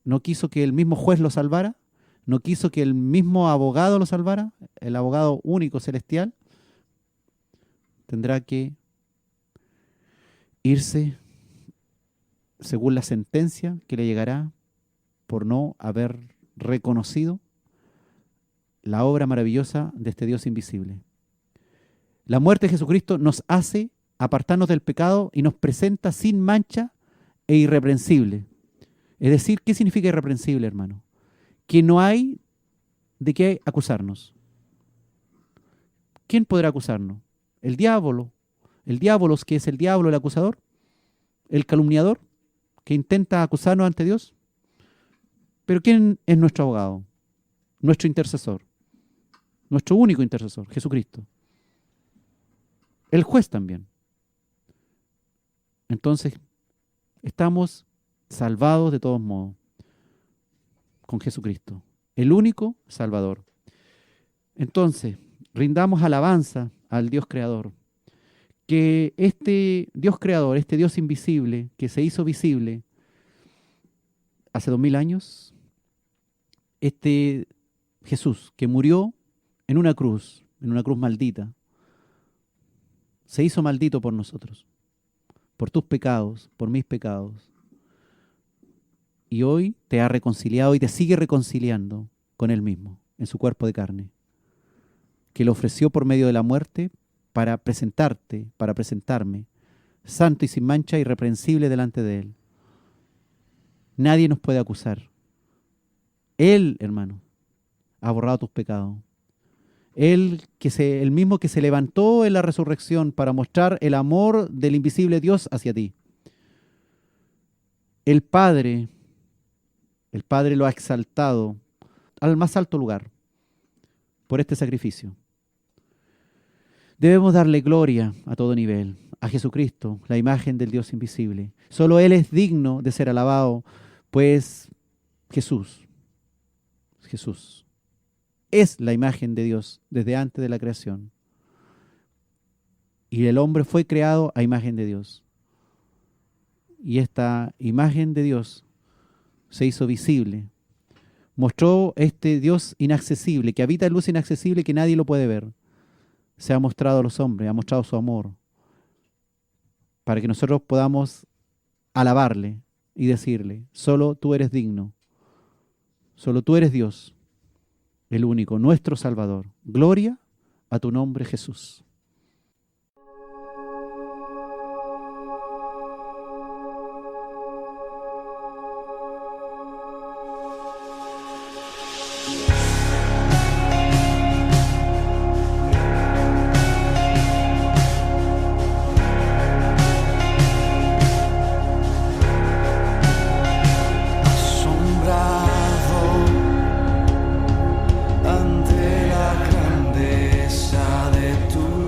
No quiso que el mismo juez lo salvara, no quiso que el mismo abogado lo salvara, el abogado único celestial. Tendrá que irse según la sentencia que le llegará por no haber reconocido la obra maravillosa de este Dios invisible. La muerte de Jesucristo nos hace apartarnos del pecado y nos presenta sin mancha e irreprensible. Es decir, ¿qué significa irreprensible, hermano? Que no hay de qué acusarnos. ¿Quién podrá acusarnos? El diablo, El diablo, que es el diablo, el acusador, el calumniador, que intenta acusarnos ante Dios. Pero ¿quién es nuestro abogado? Nuestro intercesor. Nuestro único intercesor, Jesucristo. El juez también. Entonces, estamos salvados de todos modos con Jesucristo, el único Salvador. Entonces, rindamos alabanza al Dios Creador. Que este Dios Creador, este Dios invisible, que se hizo visible hace 2000 años, este Jesús que murió en una cruz maldita, se hizo maldito por nosotros, por tus pecados, por mis pecados. Y hoy te ha reconciliado y te sigue reconciliando con Él mismo, en su cuerpo de carne, que lo ofreció por medio de la muerte para presentarte, para presentarme, santo y sin mancha, irreprensible delante de Él. Nadie nos puede acusar. Él, hermano, ha borrado tus pecados. Él, el mismo que se levantó en la resurrección para mostrar el amor del invisible Dios hacia ti. El Padre lo ha exaltado al más alto lugar por este sacrificio. Debemos darle gloria a todo nivel, a Jesucristo, la imagen del Dios invisible. Solo Él es digno de ser alabado, pues Jesús es la imagen de Dios desde antes de la creación. Y el hombre fue creado a imagen de Dios. Y esta imagen de Dios se hizo visible. Mostró este Dios inaccesible, que habita en luz inaccesible, que nadie lo puede ver. Se ha mostrado a los hombres, ha mostrado su amor, para que nosotros podamos alabarle y decirle: solo tú eres digno, solo tú eres Dios, el único, nuestro Salvador. Gloria a tu nombre, Jesús. Ante la grandeza de tu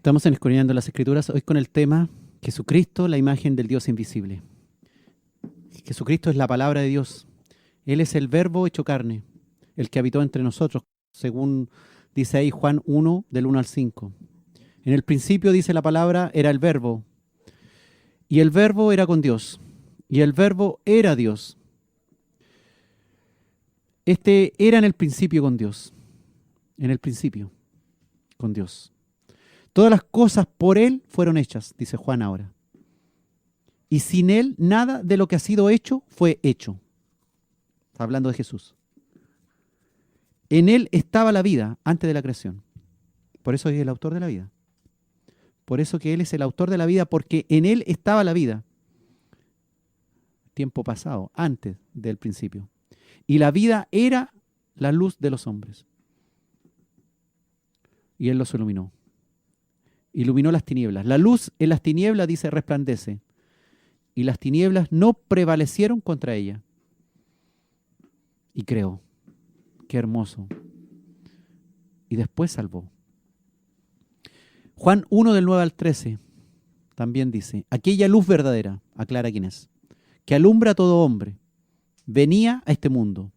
Estamos en Escudriñando las Escrituras, hoy con el tema Jesucristo, la imagen del Dios invisible. Jesucristo es la palabra de Dios. Él es el verbo hecho carne, el que habitó entre nosotros, según dice ahí Juan 1, del 1 al 5. En el principio, dice la palabra, era el verbo, y el verbo era con Dios, y el verbo era Dios. Este era en el principio con Dios, en el principio con Dios. Todas las cosas por Él fueron hechas, dice Juan ahora. Y sin Él nada de lo que ha sido hecho fue hecho. Está hablando de Jesús. En Él estaba la vida antes de la creación. Por eso es el autor de la vida. Por eso que Él es el autor de la vida, porque en Él estaba la vida. Tiempo pasado, antes del principio. Y la vida era la luz de los hombres. Y Él los iluminó. Iluminó las tinieblas. La luz en las tinieblas, dice, resplandece. Y las tinieblas no prevalecieron contra ella. Y creó. Qué hermoso. Y después salvó. Juan 1 del 9 al 13 también dice, aquella luz verdadera, aclara quién es, que alumbra a todo hombre, venía a este mundo.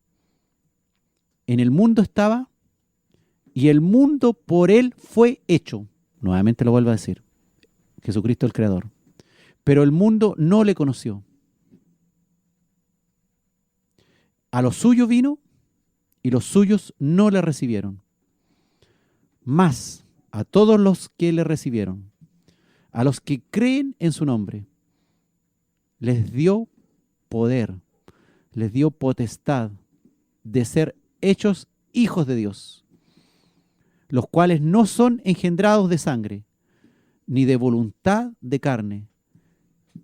En el mundo estaba y el mundo por él fue hecho. Nuevamente lo vuelvo a decir. Jesucristo el Creador. Pero el mundo no le conoció. A los suyos vino y los suyos no le recibieron. Mas a todos los que le recibieron, a los que creen en su nombre, les dio poder, les dio potestad de ser hechos hijos de Dios, los cuales no son engendrados de sangre, ni de voluntad de carne,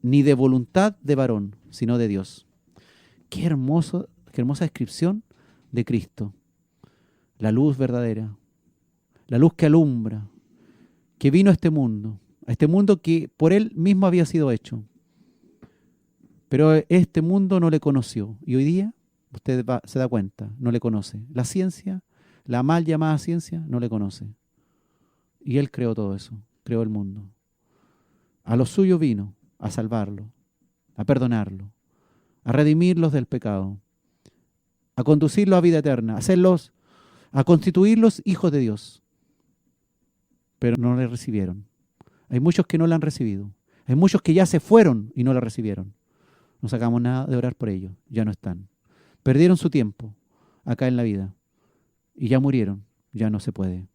ni de voluntad de varón, sino de Dios. Qué hermosa descripción de Cristo, la luz verdadera, la luz que alumbra, que vino a este mundo que por Él mismo había sido hecho. Pero este mundo no le conoció. Y hoy día, usted se da cuenta, no le conoce. La ciencia, la mal llamada ciencia, no le conoce. Y Él creó todo eso, creó el mundo. A los suyos vino a salvarlo, a perdonarlo, a redimirlos del pecado, a conducirlos a vida eterna, a constituirlos hijos de Dios. Pero no le recibieron. Hay muchos que no la han recibido. Hay muchos que ya se fueron y no la recibieron. No sacamos nada de orar por ellos. Ya no están. Perdieron su tiempo acá en la vida. Y ya murieron. Ya no se puede.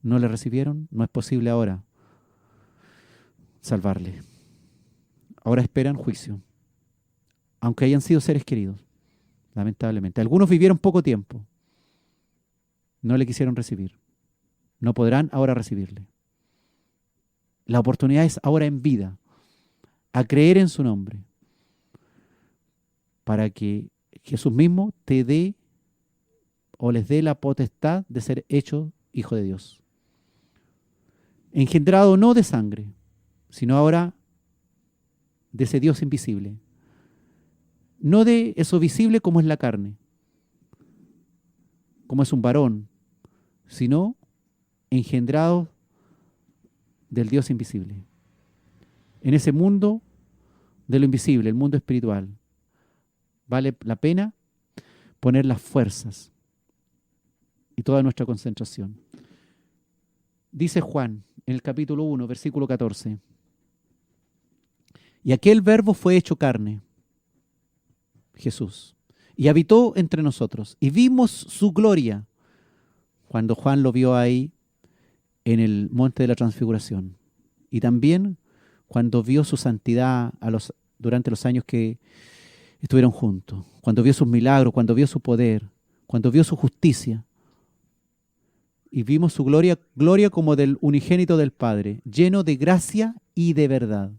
No le recibieron. No es posible ahora salvarle. Ahora esperan juicio. Aunque hayan sido seres queridos. Lamentablemente. Algunos vivieron poco tiempo. No le quisieron recibir. No podrán ahora recibirle. La oportunidad es ahora en vida, a creer en su nombre, para que Jesús mismo te dé o les dé la potestad de ser hecho hijo de Dios. Engendrado no de sangre, sino ahora de ese Dios invisible. No de eso visible como es la carne, como es un varón, sino engendrado del Dios invisible. En ese mundo de lo invisible, el mundo espiritual, vale la pena poner las fuerzas y toda nuestra concentración. Dice Juan en el capítulo 1, versículo 14, y aquel verbo fue hecho carne, Jesús, y habitó entre nosotros, y vimos su gloria, cuando Juan lo vio ahí en el monte de la transfiguración. Y también cuando vio su santidad durante los años que estuvieron juntos. Cuando vio sus milagros, cuando vio su poder, cuando vio su justicia. Y vimos su gloria como del unigénito del Padre, lleno de gracia y de verdad.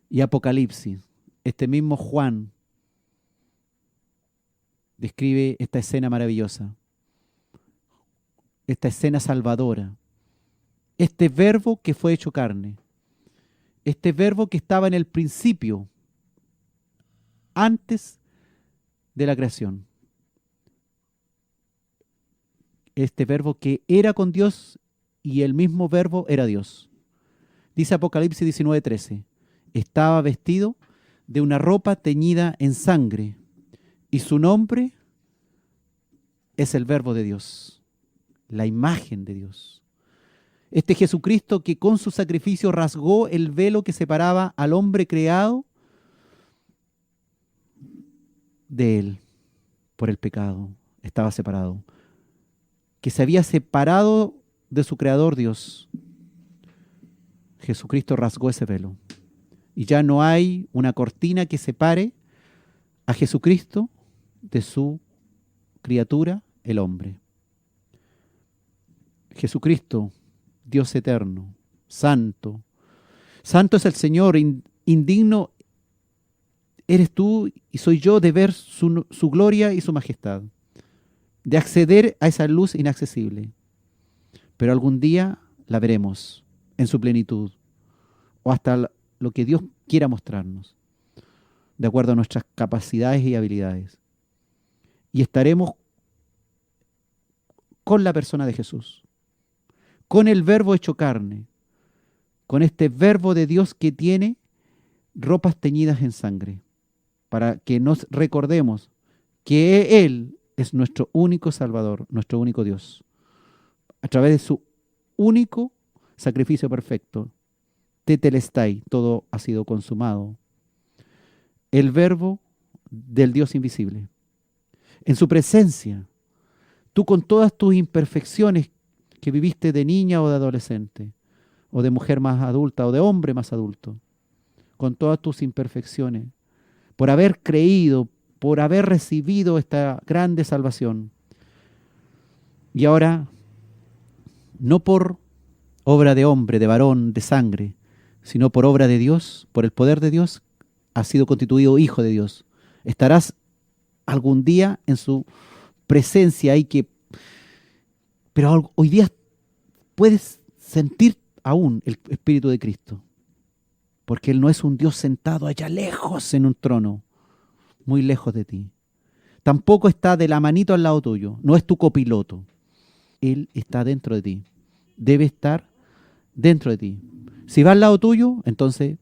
Y Apocalipsis, este mismo Juan describe esta escena maravillosa. Esta escena salvadora, este verbo que fue hecho carne, este verbo que estaba en el principio, antes de la creación, este verbo que era con Dios y el mismo verbo era Dios. Dice Apocalipsis 19:13, estaba vestido de una ropa teñida en sangre y su nombre es el verbo de Dios, la imagen de Dios. Este Jesucristo que con su sacrificio rasgó el velo que separaba al hombre creado de él por el pecado, estaba separado, que se había separado de su creador Dios. Jesucristo rasgó ese velo y ya no hay una cortina que separe a Jesucristo de su criatura, el hombre. Jesucristo, Dios eterno, santo. Santo es el Señor, indigno eres tú y soy yo de ver su gloria y su majestad, de acceder a esa luz inaccesible. Pero algún día la veremos en su plenitud, o hasta lo que Dios quiera mostrarnos, de acuerdo a nuestras capacidades y habilidades. Y estaremos con la persona de Jesús, con el verbo hecho carne, con este verbo de Dios que tiene ropas teñidas en sangre, para que nos recordemos que Él es nuestro único Salvador, nuestro único Dios. A través de su único sacrificio perfecto, tetelestai, todo ha sido consumado. El verbo del Dios invisible. En su presencia, tú con todas tus imperfecciones que viviste de niña o de adolescente, o de mujer más adulta, o de hombre más adulto, con todas tus imperfecciones, por haber creído, por haber recibido esta grande salvación. Y ahora, no por obra de hombre, de varón, de sangre, sino por obra de Dios, por el poder de Dios, has sido constituido hijo de Dios. Estarás algún día en su presencia pero hoy día puedes sentir aún el Espíritu de Cristo, porque Él no es un Dios sentado allá lejos en un trono, muy lejos de ti. Tampoco está de la manito al lado tuyo, no es tu copiloto. Él está dentro de ti, debe estar dentro de ti. Si va al lado tuyo, entonces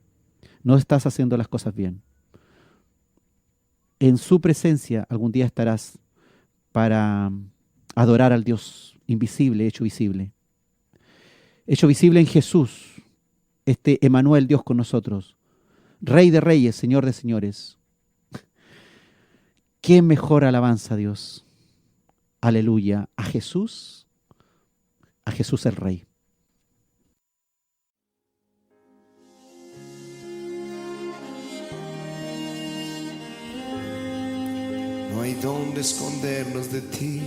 no estás haciendo las cosas bien. En su presencia algún día estarás para adorar al Dios invisible, hecho visible. Hecho visible en Jesús, este Emmanuel, Dios con nosotros. Rey de reyes, Señor de señores. Qué mejor alabanza a Dios. Aleluya. A Jesús el Rey. No hay dónde escondernos de ti.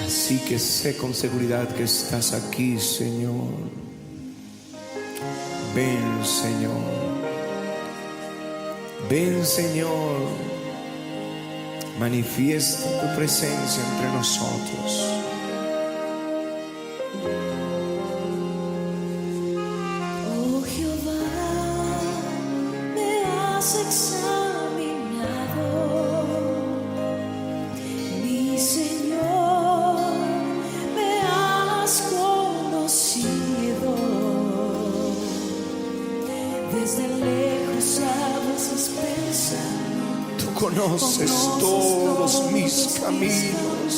Así que sé con seguridad que estás aquí, Señor. Ven, Señor. Ven, Señor. Manifiesta tu presencia entre nosotros. Oh Jehová, me has examinado, mi Señor, me has conocido. Desde lejos sabes mis pensamientos. Tú conoces todos mis caminos.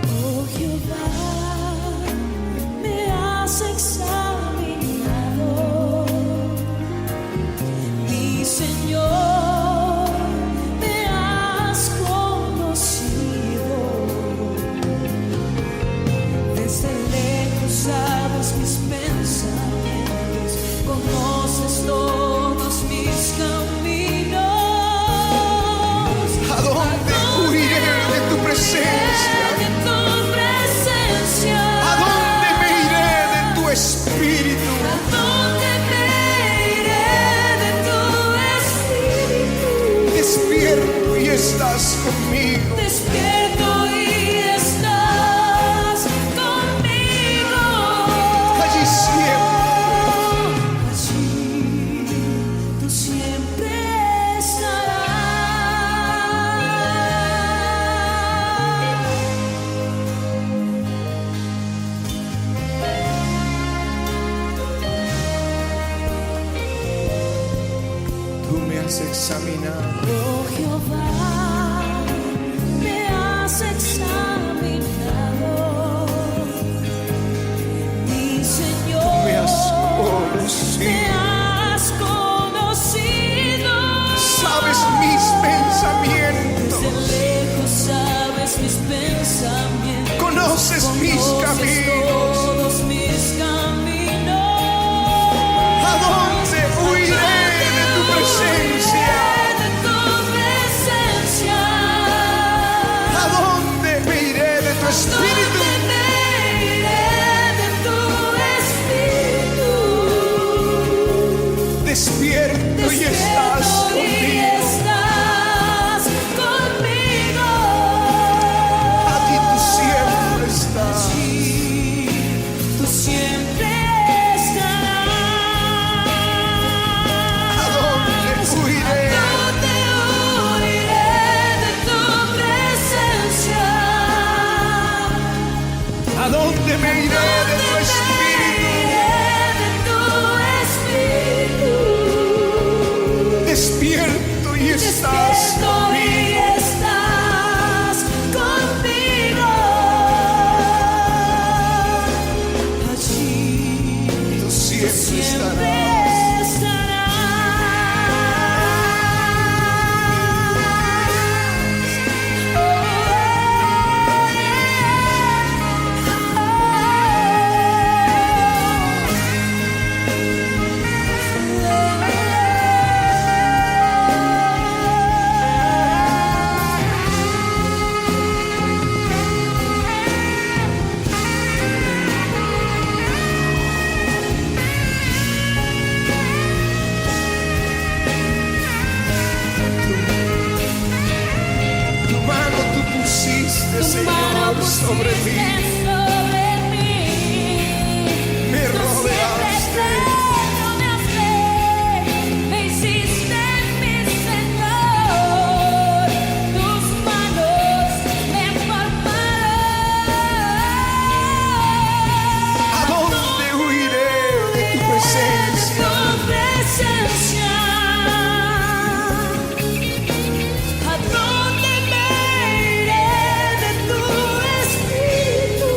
Oh Jehová, me has examinado, mi Señor, me has conocido. Desde lejos sabes mis pensamientos, conoces todos mis caminos. ¿A dónde huiré de tu presencia? De tu presencia. ¿A dónde me iré de tu espíritu? ¿A dónde me iré de tu espíritu? Despierto y estás conmigo. Despierto has examinado. Oh Jehová, me has examinado. Mi Señor, Me has me conocido. has conocido. Sabes mis pensamientos. Desde lejos sabes mis pensamientos. Conoces mis caminos. Todos mis caminos. ¿A dónde huiré de tu presencia? De tu presencia. ¿A dónde me iré de tu espíritu? ¿Dónde me iré de tu espíritu? Despierto y estás Despierto y conmigo. estás conmigo. Aquí tú siempre estás. Allí tú siempre estarás. ¿A dónde huiré? ¿Dónde huiré de tu presencia? ¿A dónde me iré de tu ¿Dónde espíritu? me iré de tu espíritu? Despierto y estás Despierto y conmigo. estás conmigo. Allí Tú siempre siempre estarás. Tu mano tú pusiste, Tu mano Señor, sobre mí. sobre mí. Me Tú rodeaste. me hiciste mi Señor. Tus manos me formaron. ¿A dónde huiré de tu presencia? Tu presencia. ¿A dónde me iré de tu espíritu?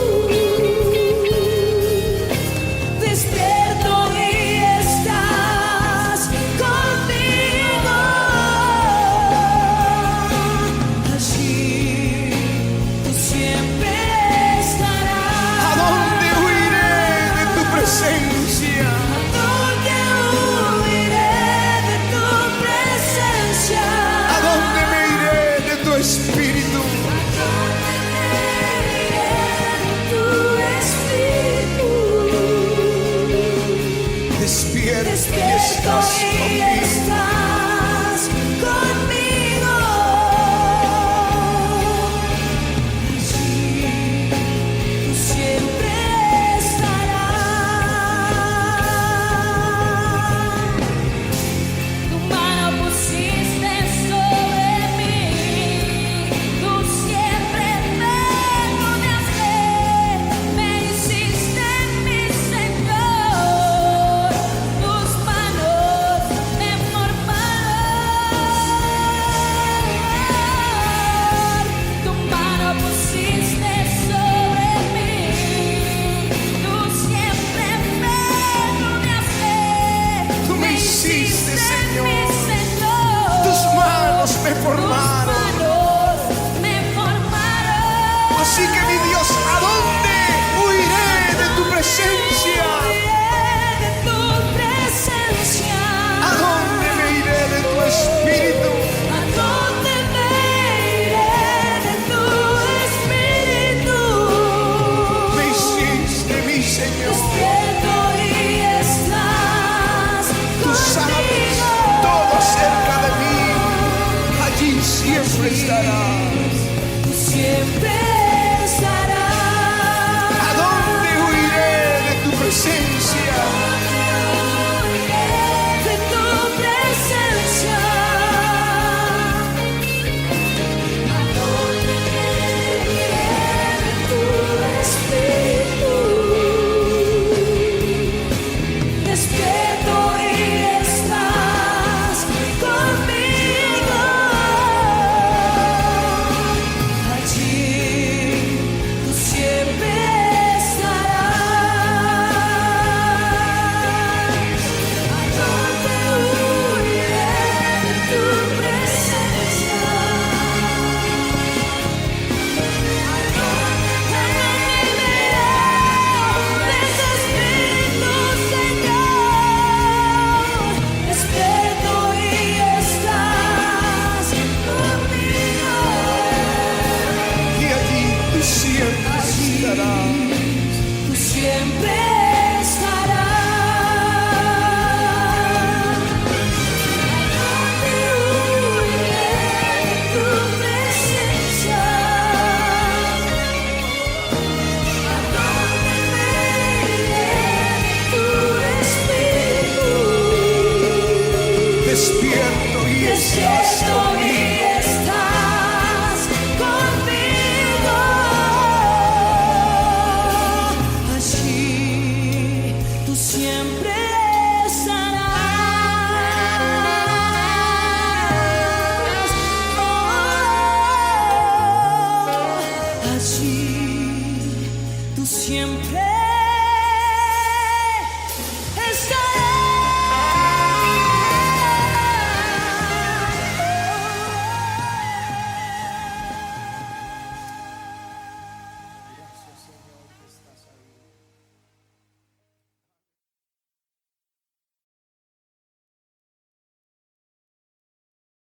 Despierto y estás conmigo. Allí tú siempre estarás. ¿A dónde huiré de tu presencia? ¿A dónde huiré de tu presencia? ¿A dónde me iré de tu espíritu? ¿A dónde me iré de tu espíritu? Despierto y Despierto estás y conmigo. estás conmigo. Allí tú siempre estarás. Tu mano pusiste sobre mí. Tú siempre me rodeaste. Me hiciste mi Señor. Tus manos me formaron. Tu mano pusiste sobre mí. Tú siempre me rodeaste. Tú me hiciste, Señor. mi Señor. Tus manos me Tus formaron. manos me formaron. Así que mi Dios, ¿a dónde huiré de tu presencia? De tu presencia. ¿A dónde me iré de tu espíritu? ¿A dónde me iré de tu espíritu? Me hiciste, mi Señor. Despierto y estás Tú sabes todo acerca de mí. Allí siempre estarás. Tú siempre estarás. ¿A dónde huiré de tu presencia? De tu presencia. ¿A dónde me iré de tu espíritu? Despierto y estás conmigo. despierto y estás conmigo.